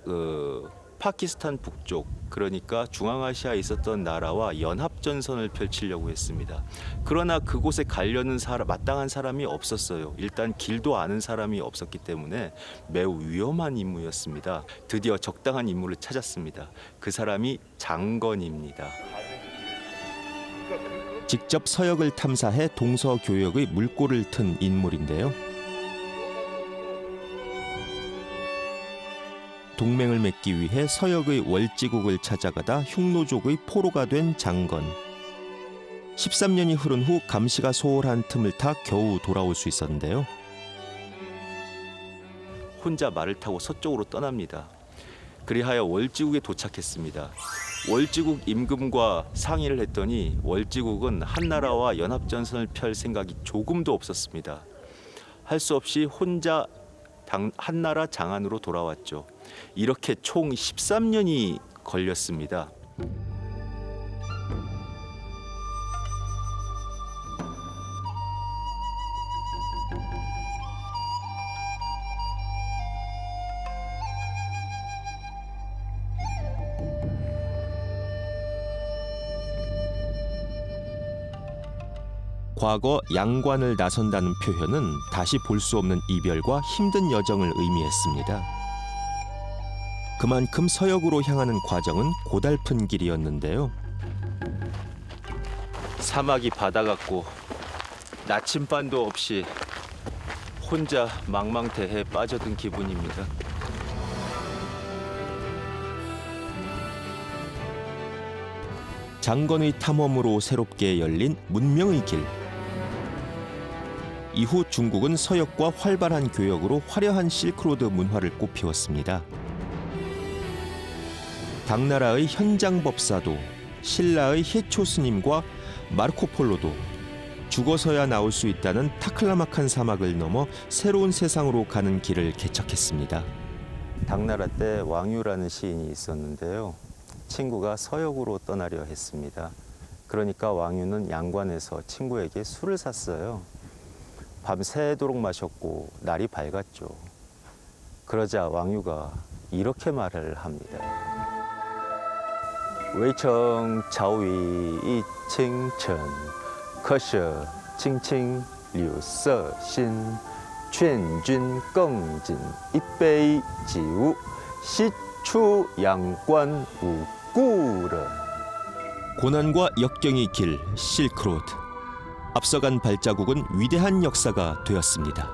파키스탄 북쪽, 그러니까 중앙아시아에 있었던 나라와 연합전선을 펼치려고 했습니다. 그러나 그곳에 가려는 마땅한 사람이 없었어요. 일단 길도 아는 사람이 없었기 때문에 매우 위험한 임무였습니다. 드디어 적당한 인물을 찾았습니다. 그 사람이 장건입니다. 직접 서역을 탐사해 동서교역의 물꼬를 튼 인물인데요. 동맹을 맺기 위해 서역의 월지국을 찾아가다 흉노족의 포로가 된 장건. 13년이 흐른 후 감시가 소홀한 틈을 타 겨우 돌아올 수 있었는데요. 혼자 말을 타고 서쪽으로 떠납니다. 그리하여 월지국에 도착했습니다. 월지국 임금과 상의를 했더니 월지국은 한나라와 연합전선을 펼 생각이 조금도 없었습니다. 할 수 없이 혼자 한나라 장안으로 돌아왔죠. 이렇게 총 13년이 걸렸습니다. 과거 양관을 나선다는 표현은 다시 볼 수 없는 이별과 힘든 여정을 의미했습니다. 그만큼 서역으로 향하는 과정은 고달픈 길이었는데요. 사막이 바다 같고 나침반도 없이 혼자 망망대해에 빠져든 기분입니다. 장건의 탐험으로 새롭게 열린 문명의 길. 이후 중국은 서역과 활발한 교역으로 화려한 실크로드 문화를 꽃피웠습니다. 당나라의 현장법사도, 신라의 해초 스님과 마르코폴로도 죽어서야 나올 수 있다는 타클라마칸 사막을 넘어 새로운 세상으로 가는 길을 개척했습니다. 당나라 때 왕유라는 시인이 있었는데요. 친구가 서역으로 떠나려 했습니다. 그러니까 왕유는 양관에서 친구에게 술을 샀어요. 밤새도록 마셨고 날이 밝았죠. 그러자 왕유가 이렇게 말을 합니다. 웨이청 자위 이칭천 커셔 칭칭 류서신劝君更尽一杯酒 시추 양관 우꾸르. 고난과 역경의 길 실크로드. 앞서간 발자국은 위대한 역사가 되었습니다.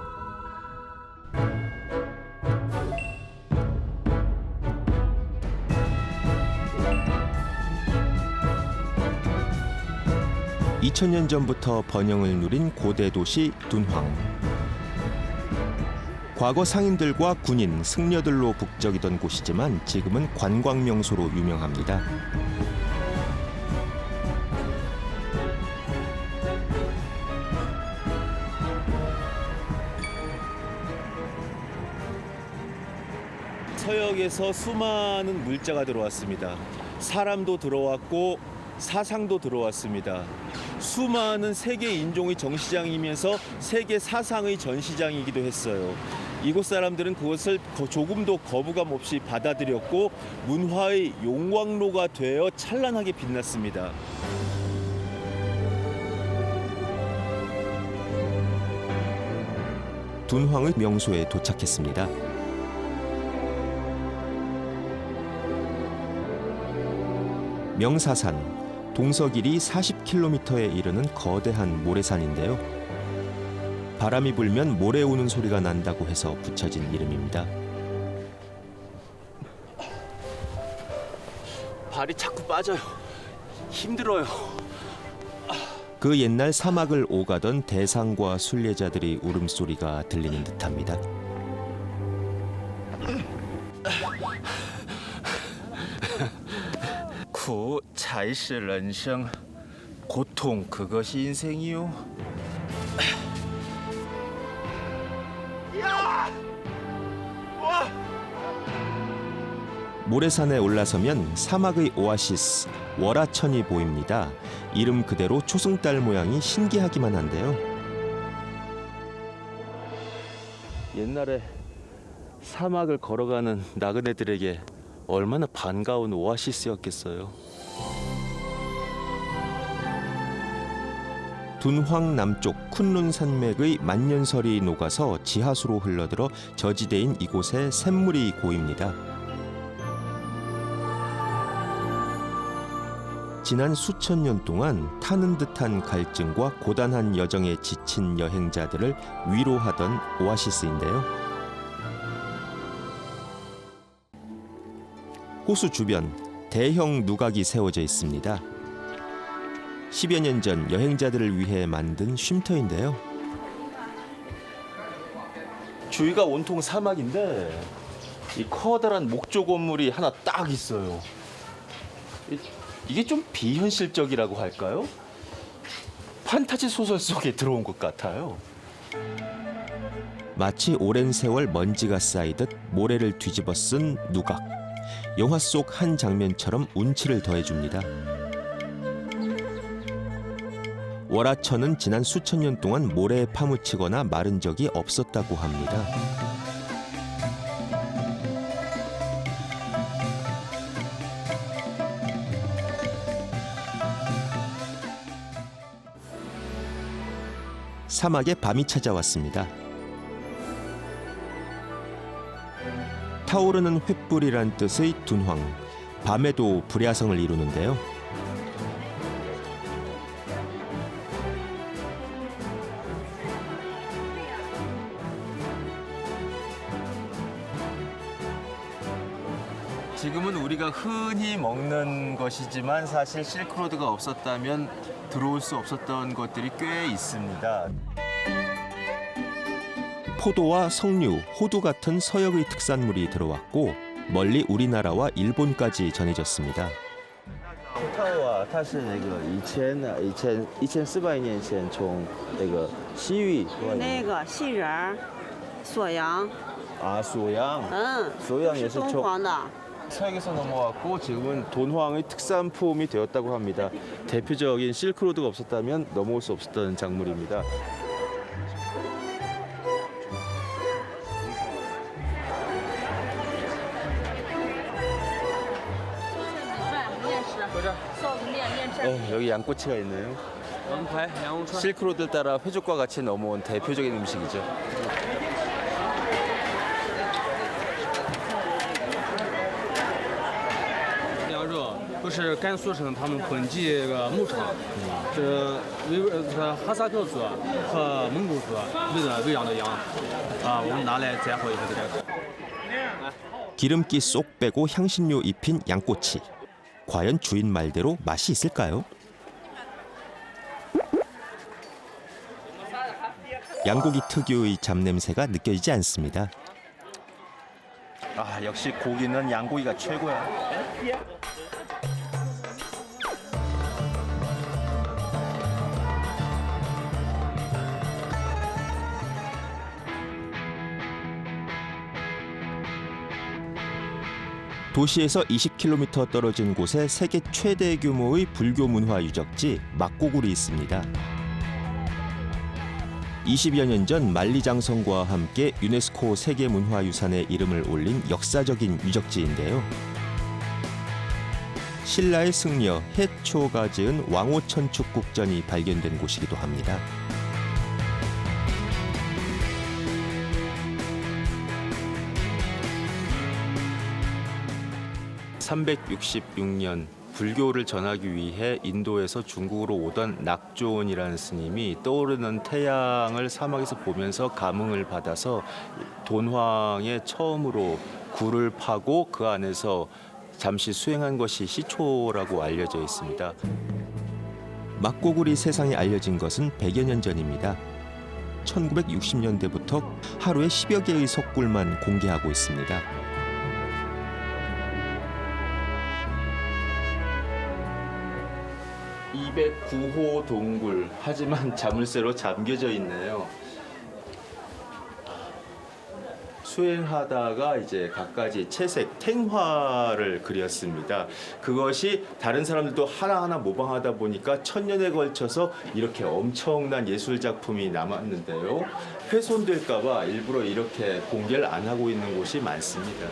(2000년) 전부터 번영을 누린 고대 도시 둔황. 과거 상인들과 군인, 승려들로 북적이던 곳이지만 지금은 관광 명소로 유명합니다. 서역에서 수많은 물자가 들어왔습니다. 사람도 들어왔고 사상도 들어왔습니다. 수많은 세계 인종의 정시장이면서 세계 사상의 전시장이기도 했어요. 이곳 사람들은 그것을 조금도 거부감 없이 받아들였고 문화의 용광로가 되어 찬란하게 빛났습니다. 둔황의 명소에 도착했습니다. 명사산, 동서 길이 40km에 이르는 거대한 모래산인데요. 바람이 불면 모래 우는 소리가 난다고 해서 붙여진 이름입니다. 발이 자꾸 빠져요. 힘들어요. 그 옛날 사막을 오가던 대상과 순례자들의 울음소리가 들리는 듯합니다. 구才是人生, 고통 그것이 인생이요. 모래산에 올라서면 사막의 오아시스 월하천이 보입니다. 이름 그대로 초승달 모양이 신기하기만 한데요. 옛날에 사막을 걸어가는 나그네들에게 얼마나 반가운 오아시스였겠어요. 둔황 남쪽 쿤룬 산맥의 만년설이 녹아서 지하수로 흘러들어 저지대인 이곳에 샘물이 고입니다. 지난 수천 년 동안 타는 듯한 갈증과 고단한 여정에 지친 여행자들을 위로하던 오아시스인데요. 호수 주변 대형 누각이 세워져 있습니다. 10여 년 전 여행자들을 위해 만든 쉼터인데요. 주위가 온통 사막인데 이 커다란 목조 건물이 하나 딱 있어요. 이게 좀 비현실적이라고 할까요? 판타지 소설 속에 들어온 것 같아요. 마치 오랜 세월 먼지가 쌓이듯 모래를 뒤집어 쓴 누각. 영화 속 한 장면처럼 운치를 더해줍니다. 월하천은 지난 수천 년 동안 모래에 파묻히거나 마른 적이 없었다고 합니다. 사막에 밤이 찾아왔습니다. 타오르는 횃불이란 뜻의 둔황, 밤에도 불야성을 이루는데요. 지금은 우리가 흔히 먹는 것이지만 사실 실크로드가 없었다면 들어올 수 없었던 것들이 꽤 있습니다. 포도와 석류, 호두 같은 서역의 특산물이 들어왔고 멀리 우리나라와 일본까지 전해졌습니다. 타오아, 它是那个1400年前从那个西域那个杏仁、锁阳啊，锁阳，锁阳也是敦煌的。 서역에서 넘어왔고 지금은 돈황의 특산품이 되었다고 합니다. 대표적인 실크로드가 없었다면 넘어올 수 없었던 작물입니다. 여기 양꼬치가 있네요. 실크로드 따라 회죽과 같이 넘어온 대표적인 음식이죠. 不是甘肃省他们本地一个牧场，是哈萨克族和蒙古族喂养的羊，我们拿来摘回以后再吃。 기름기 쏙 빼고 향신료 입힌 양꼬치. 과연 주인 말대로 맛이 있을까요? 양고기 특유의 잡냄새가 느껴지지 않습니다. 아, 역시 고기는 양고기가 최고야. 도시에서 20km 떨어진 곳에 세계 최대 규모의 불교 문화 유적지 막고굴이 있습니다. 20여 년 전 만리장성과 함께 유네스코 세계문화유산에 이름을 올린 역사적인 유적지인데요. 신라의 승려 해초가 지은 왕오천축국전이 발견된 곳이기도 합니다. 366년 불교를 전하기 위해 인도에서 중국으로 오던 낙조원이라는 스님이 떠오르는 태양을 사막에서 보면서 감흥을 받아서 돈황에 처음으로 굴을 파고 그 안에서 잠시 수행한 것이 시초라고 알려져 있습니다. 막고굴이 세상에 알려진 것은 100여 년 전입니다. 1960년대부터 하루에 10여 개의 석굴만 공개하고 있습니다. 209호 동굴, 하지만 자물쇠로 잠겨져 있네요. 수행하다가 이제 갖가지 채색, 탱화를 그렸습니다. 그것이 다른 사람들도 하나하나 모방하다 보니까 1000년에 걸쳐서 이렇게 엄청난 예술 작품이 남았는데요. 훼손될까 봐 일부러 이렇게 공개를 안 하고 있는 곳이 많습니다.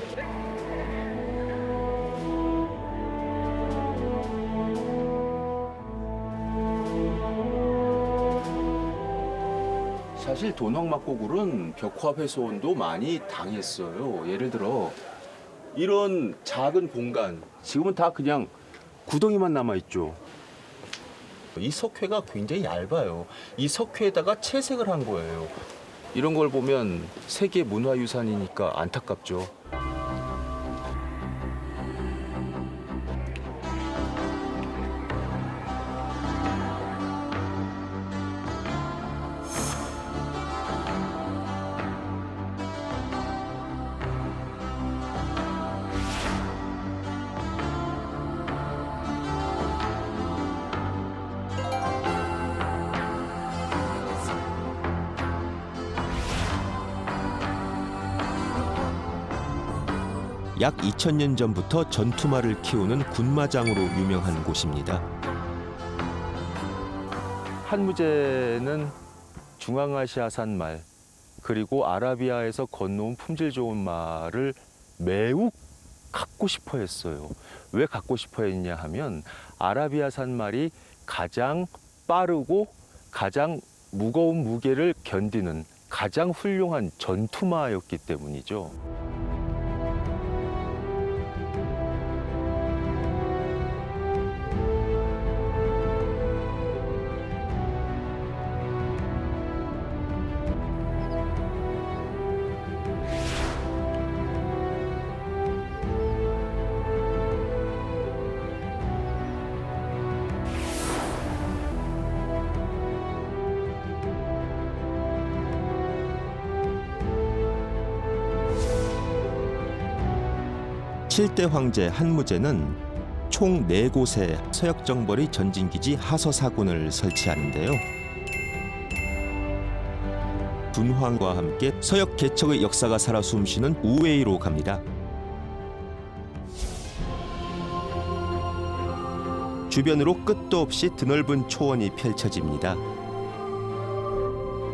사실 돈황막고굴은 벽화 훼손도 많이 당했어요. 예를 들어 이런 작은 공간, 지금은 다 그냥 구덩이만 남아있죠. 이 석회가 굉장히 얇아요. 이 석회에다가 채색을 한 거예요. 이런 걸 보면 세계 문화유산이니까 안타깝죠. 약 2000년 전부터 전투말을 키우는 군마장으로 유명한 곳입니다. 한무제는 중앙아시아산 말, 그리고 아라비아에서 건너온 품질 좋은 말을 매우 갖고 싶어 했어요. 왜 갖고 싶어 했냐 하면 아라비아산 말이 가장 빠르고 가장 무거운 무게를 견디는 가장 훌륭한 전투마였기 때문이죠. 칠대 황제 한무제는 총 4곳에 서역정벌의 전진기지 하서사군을 설치하는데요. 군황과 함께 서역 개척의 역사가 살아 숨쉬는 우웨이로 갑니다. 주변으로 끝도 없이 드넓은 초원이 펼쳐집니다.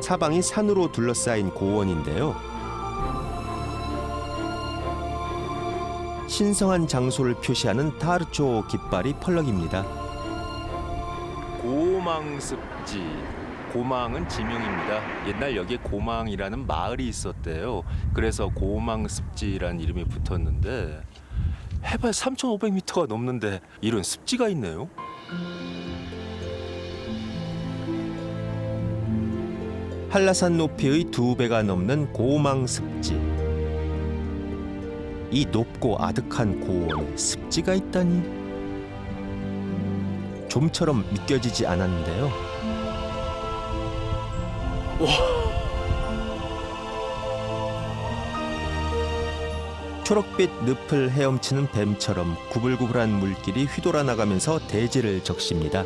사방이 산으로 둘러싸인 고원인데요. 신성한 장소를 표시하는 타르초 깃발이 펄럭입니다. 고망 습지. 고망은 지명입니다. 옛날 여기에 고망이라는 마을이 있었대요. 그래서 고망 습지라는 이름이 붙었는데 해발 3,500m가 넘는데 이런 습지가 있네요. 한라산 높이의 2배가 넘는 고망 습지. 이 높고 아득한 고원에 습지가 있다니 좀처럼 믿겨지지 않았는데요. 초록빛 늪을 헤엄치는 뱀처럼 구불구불한 물길이 휘돌아 나가면서 대지를 적십니다.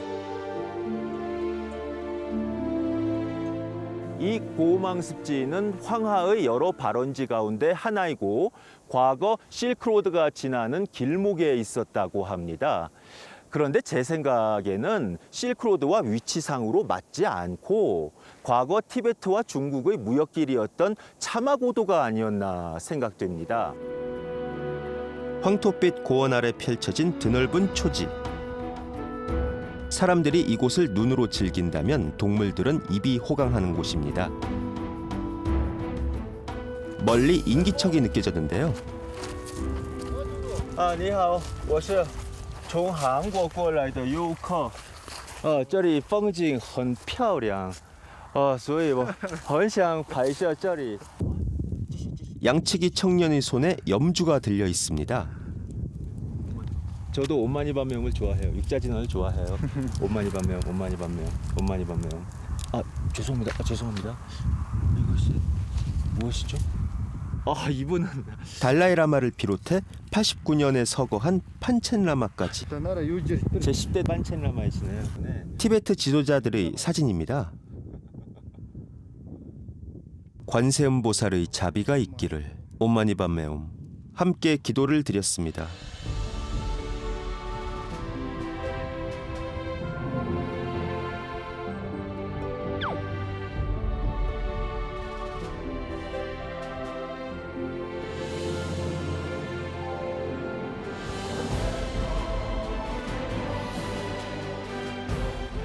이 고망습지는 황하의 여러 발원지 가운데 하나이고 과거 실크로드가 지나는 길목에 있었다고 합니다. 그런데 제 생각에는 실크로드와 위치상으로 맞지 않고 과거 티베트와 중국의 무역길이었던 차마고도가 아니었나 생각됩니다. 황토빛 고원 아래 펼쳐진 드넓은 초지. 사람들이 이곳을 눈으로 즐긴다면 동물들은 입이 호강하는 곳입니다. 멀리 인기척이 느껴졌는데요. 你好，我是从韩国过来的游客。这里风景很漂亮，所以我很想拍摄这里。 양치기 청년의 손에 염주가 들려 있습니다. 저도 온마니반명을 좋아해요. 육자진언을 좋아해요. 온마니반명, 온마니반명, 온마니반명. 죄송합니다. 죄송합니다. 이것이 무엇이죠? 이분은 달라이라마를 비롯해 89년에 서거한 판첸라마까지. 제 10대 판첸라마이시네요. 네. 티베트 지도자들의 사진입니다. 관세음보살의 자비가 있기를 옴마니밤메옴 함께 기도를 드렸습니다.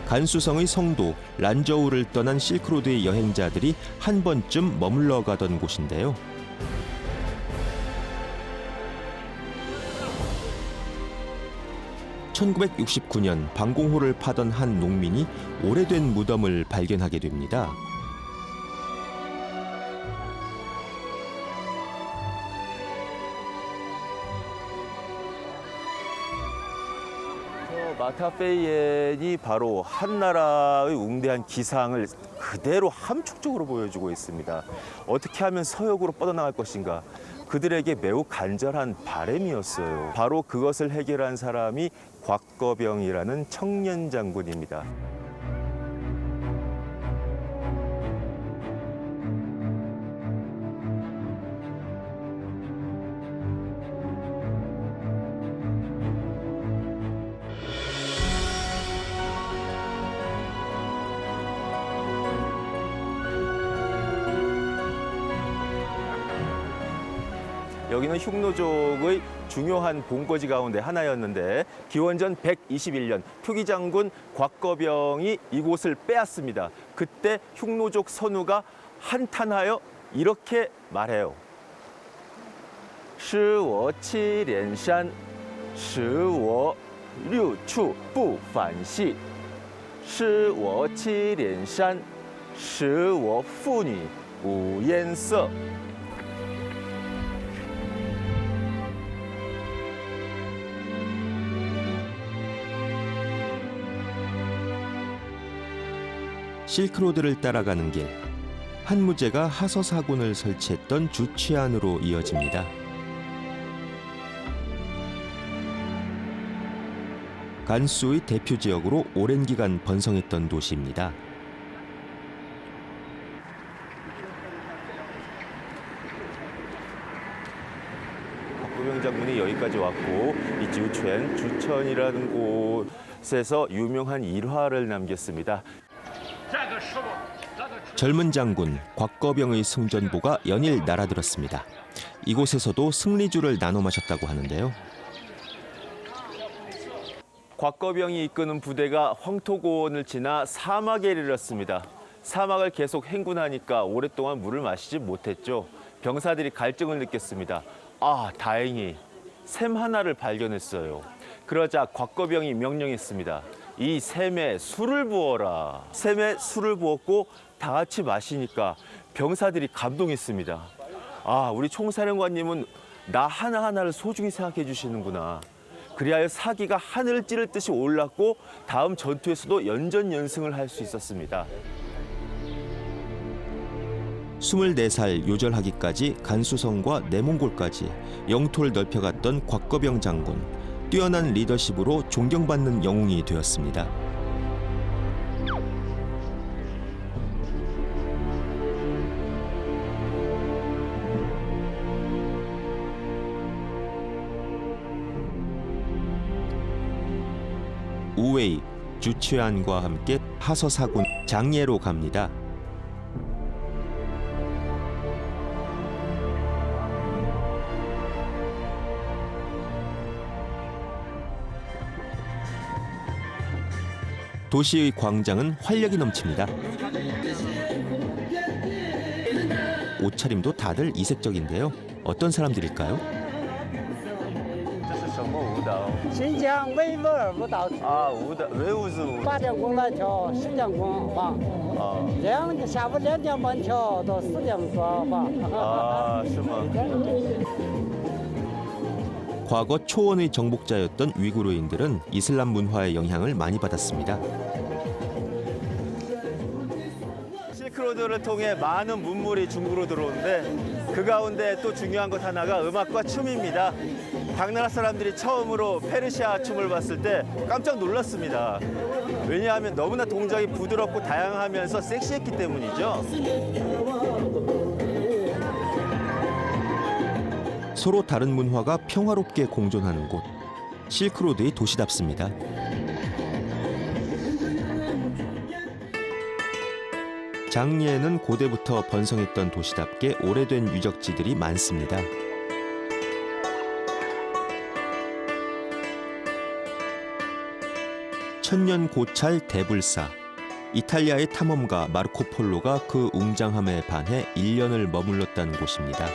간수성의 성도 란저우를 떠난 실크로드의 여행자들이 한 번쯤 머물러 가던 곳인데요. (1969년) 방공호를 파던 한 농민이 오래된 무덤을 발견하게 됩니다. 마타페이엔이 바로 한나라의 웅대한 기상을 그대로 함축적으로 보여주고 있습니다. 어떻게 하면 서역으로 뻗어나갈 것인가? 그들에게 매우 간절한 바람이었어요. 바로 그것을 해결한 사람이 곽거병이라는 청년 장군입니다. 여기는 흉노족의 중요한 본거지 가운데 하나였는데 기원전 121년 표기 장군 곽거병이 이곳을 빼앗습니다. 그때 흉노족 선우가 한탄하여 이렇게 말해요. 使我七连山使我六处不反系使我七连山使我妇女无颜色 실크로드를 따라가는 길, 한무제가 하서사군을 설치했던 주취안으로 이어집니다. 간수의 대표 지역으로 오랜 기간 번성했던 도시입니다. 곽거병 장군이 여기까지 왔고 이 주천이라는 곳에서 유명한 일화를 남겼습니다. 젊은 장군 곽거병의 승전보가 연일 날아들었습니다. 이곳에서도 승리주를 나눠 마셨다고 하는데요. 곽거병이 이끄는 부대가 황토고원을 지나 사막에 이르렀습니다. 사막을 계속 행군하니까 오랫동안 물을 마시지 못했죠. 병사들이 갈증을 느꼈습니다. 아, 다행히 샘 하나를 발견했어요. 그러자 곽거병이 명령했습니다. 이 샘에 술을 부어라. 샘에 술을 부었고 다 같이 마시니까 병사들이 감동했습니다. 아, 우리 총사령관님은 나 하나하나를 소중히 생각해 주시는구나. 그리하여 사기가 하늘을 찌를 듯이 올랐고 다음 전투에서도 연전연승을 할 수 있었습니다. 24살 요절하기까지 간수성과 내몽골까지 영토를 넓혀갔던 곽거병 장군. 뛰어난 리더십으로 존경받는 영웅이 되었습니다. 우웨이, 주최안과 함께 하서사군 장예로 갑니다. 도시의 광장은 활력이 넘칩니다. 옷차림도 다들 이색적인데요. 어떤 사람들일까요? 新疆维吾尔舞蹈维吾族8点钟来跳10点钟放下午2点半跳到4点多放是吗? 과거 초원의 정복자였던 위구르인들은 이슬람 문화의 영향을 많이 받았습니다. 실크로드를 통해 많은 문물이 중국으로 들어오는데 그 가운데 또 중요한 것 하나가 음악과 춤입니다. 당나라 사람들이 처음으로 페르시아 춤을 봤을 때 깜짝 놀랐습니다. 왜냐하면 너무나 동작이 부드럽고 다양하면서 섹시했기 때문이죠. 서로 다른 문화가 평화롭게 공존하는 곳, 실크로드의 도시답습니다. 장리에는 고대부터 번성했던 도시답게 오래된 유적지들이 많습니다. 천년 고찰 대불사. 이탈리아의 탐험가 마르코 폴로가 그 웅장함에 반해 1년을 머물렀다는 곳입니다.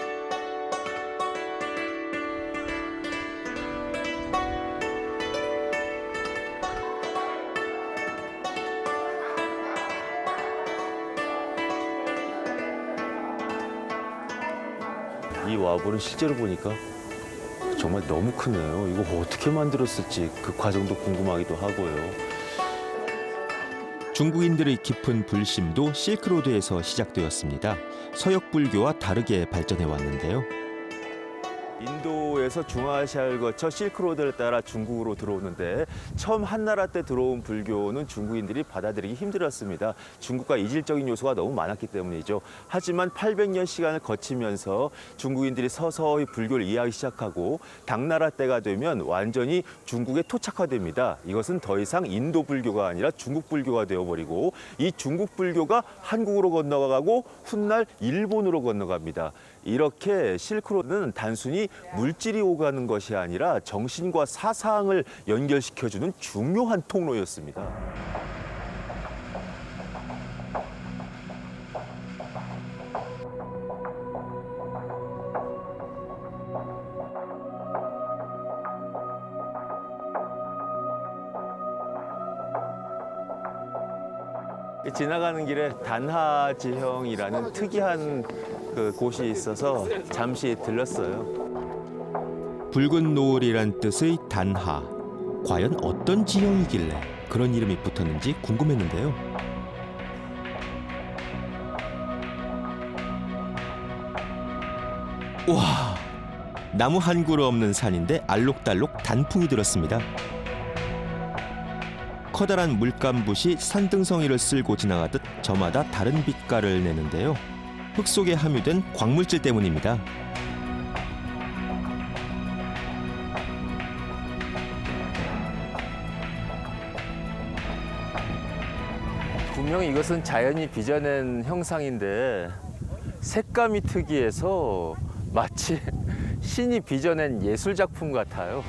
이 와볼은 실제로 보니까 정말 너무 크네요. 이거 어떻게 만들었을지 그 과정도 궁금하기도 하고요. 중국인들의 깊은 불심도 실크로드에서 시작되었습니다. 서역 불교와 다르게 발전해 왔는데요. 인도에서 중아시아를 거쳐 실크로드를 따라 중국으로 들어오는데 처음 한나라 때 들어온 불교는 중국인들이 받아들이기 힘들었습니다. 중국과 이질적인 요소가 너무 많았기 때문이죠. 하지만 800년 시간을 거치면서 중국인들이 서서히 불교를 이해하기 시작하고 당나라 때가 되면 완전히 중국에 토착화됩니다. 이것은 더 이상 인도 불교가 아니라 중국 불교가 되어버리고 이 중국 불교가 한국으로 건너가고 훗날 일본으로 건너갑니다. 이렇게 실크로드는 단순히 물질이 오가는 것이 아니라 정신과 사상을 연결시켜주는 중요한 통로였습니다. 지나가는 길에 단하지형이라는 특이한 그 곳이 있어서 잠시 들렀어요. 붉은 노을이란 뜻의 단하. 과연 어떤 지형이길래 그런 이름이 붙었는지 궁금했는데요. 우와! 나무 한 그루 없는 산인데 알록달록 단풍이 들었습니다. 커다란 물감붓이 산등성이를 쓸고 지나가듯 저마다 다른 빛깔을 내는데요. 흙 속에 함유된 광물질 때문입니다. 분명히 이것은 자연이 빚어낸 형상인데 색감이 특이해서 마치 신이 빚어낸 예술작품 같아요.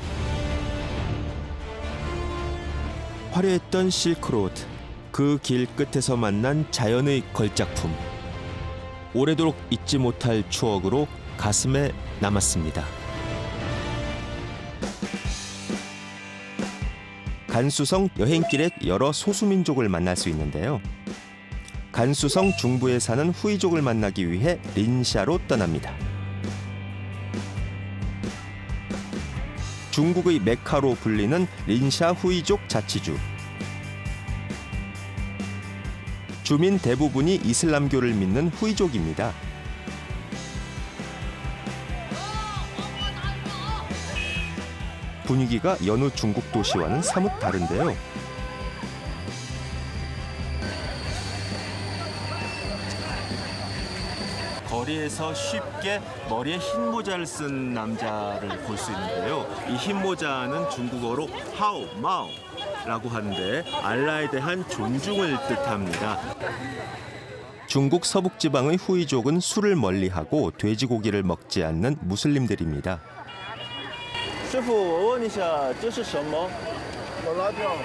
화려했던 실크로드, 그 길 끝에서 만난 자연의 걸작품. 오래도록 잊지 못할 추억으로 가슴에 남았습니다. 간수성 여행길에 여러 소수민족을 만날 수 있는데요. 간수성 중부에 사는 후이족을 만나기 위해 린샤로 떠납니다. 중국의 메카로 불리는 린샤 후이족 자치주. 주민 대부분이 이슬람교를 믿는 후이족입니다. 분위기가 여느 중국 도시와는 사뭇 다른데요. 거리에서 쉽게 머리에 흰 모자를 쓴 남자를 볼 수 있는데요. 이 흰 모자는 중국어로 하오, 마오라고 하는데 알라에 대한 존중을 뜻합니다. 중국 서북지방의 후이족은 술을 멀리하고 돼지고기를 먹지 않는 무슬림들입니다. 师傅，我问一下，这是什么？红辣椒。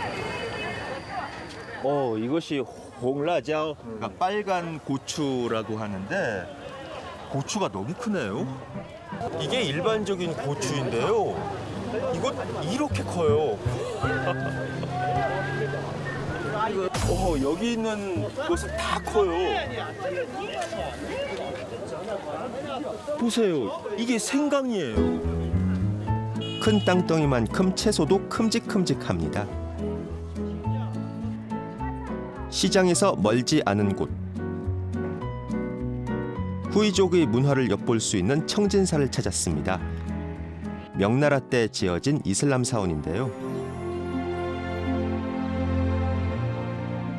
이것이 홍라椒, 그러니까 빨간 고추라고 하는데 고추가 너무 크네요. 이게 일반적인 고추인데요. 이거 이렇게 커요. 여기 있는 것은 다 커요. 보세요, 이게 생강이에요. 큰 땅덩이만큼 채소도 큼직큼직합니다. 시장에서 멀지 않은 곳. 후이족의 문화를 엿볼 수 있는 청진사를 찾았습니다. 명나라 때 지어진 이슬람 사원인데요.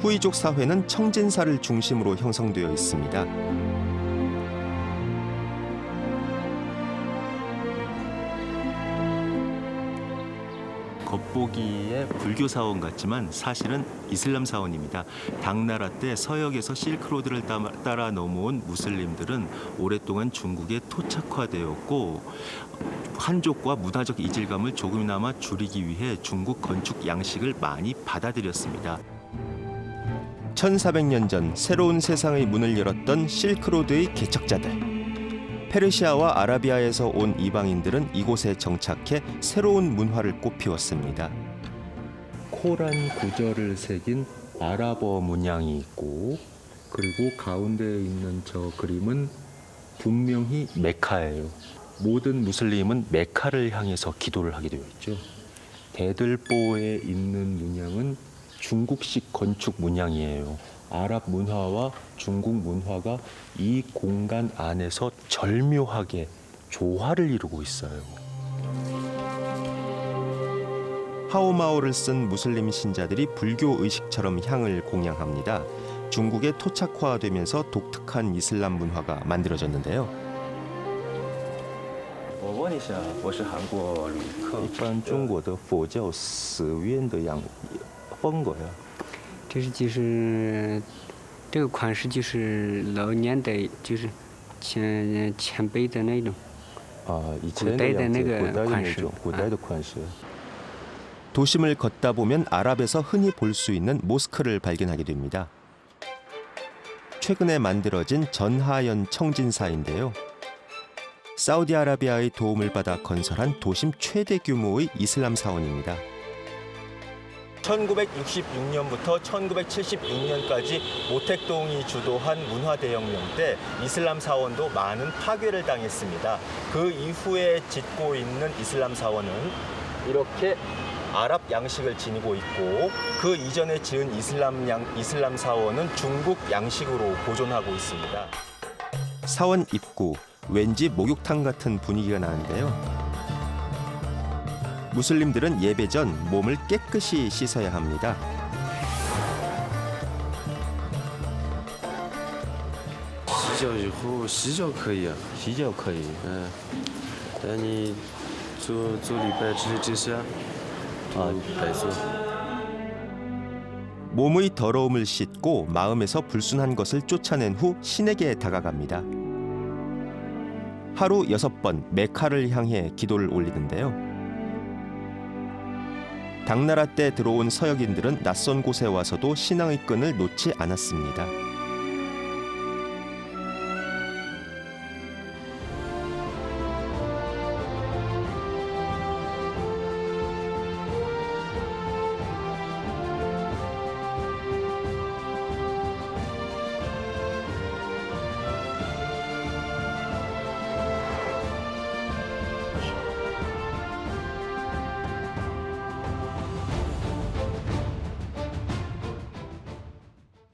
후이족 사회는 청진사를 중심으로 형성되어 있습니다. 겉보기에 불교 사원 같지만 사실은 이슬람 사원입니다. 당나라 때 서역에서 실크로드를 따라 넘어온 무슬림들은 오랫동안 중국에 토착화되었고 한족과 문화적 이질감을 조금이나마 줄이기 위해 중국 건축 양식을 많이 받아들였습니다. 1400년 전 새로운 세상의 문을 열었던 실크로드의 개척자들. 페르시아와 아라비아에서 온 이방인들은 이곳에 정착해 새로운 문화를 꽃피웠습니다. 코란 구절을 새긴 아랍어 문양이 있고 그리고 가운데에 있는 저 그림은 분명히 메카예요. 모든 무슬림은 메카를 향해서 기도를 하게 되어 있죠. 대들보에 있는 문양은 중국식 건축 문양이에요. 아랍 문화와 중국 문화가 이 공간 안에서 절묘하게 조화를 이루고 있어요. 하오마오를 쓴 무슬림 신자들이 불교 의식처럼 향을 공양합니다. 중국에 토착화되면서 독특한 이슬람 문화가 만들어졌는데요. 我问一下，我是韩国旅客。一般中国的佛教寺院的风格呀。 就是这个款式就是老年代就是前辈的那种古代的那个款式。 도심을 걷다 보면 아랍에서 흔히 볼 수 있는 모스크를 발견하게 됩니다. 최근에 만들어진 전하연 청진사인데요. 사우디아라비아의 도움을 받아 건설한 도심 최대 규모의 이슬람 사원입니다. 1966년부터 1976년까지 모택동이 주도한 문화대혁명 때 이슬람 사원도 많은 파괴를 당했습니다. 그 이후에 짓고 있는 이슬람 사원은 이렇게 아랍 양식을 지니고 있고 그 이전에 지은 이슬람 사원은 중국 양식으로 보존하고 있습니다. 사원 입구, 왠지 목욕탕 같은 분위기가 나는데요. 무슬림들은 예배 전 몸을 깨끗이 씻어야 합니다. 몸의 더러움을 씻고 마음에서 불순한 것을 쫓아낸 후 신에게 다가갑니다. 하루 6번 메카를 향해 기도를 올리는데요. 당나라 때 들어온 서역인들은 낯선 곳에 와서도 신앙의 끈을 놓지 않았습니다.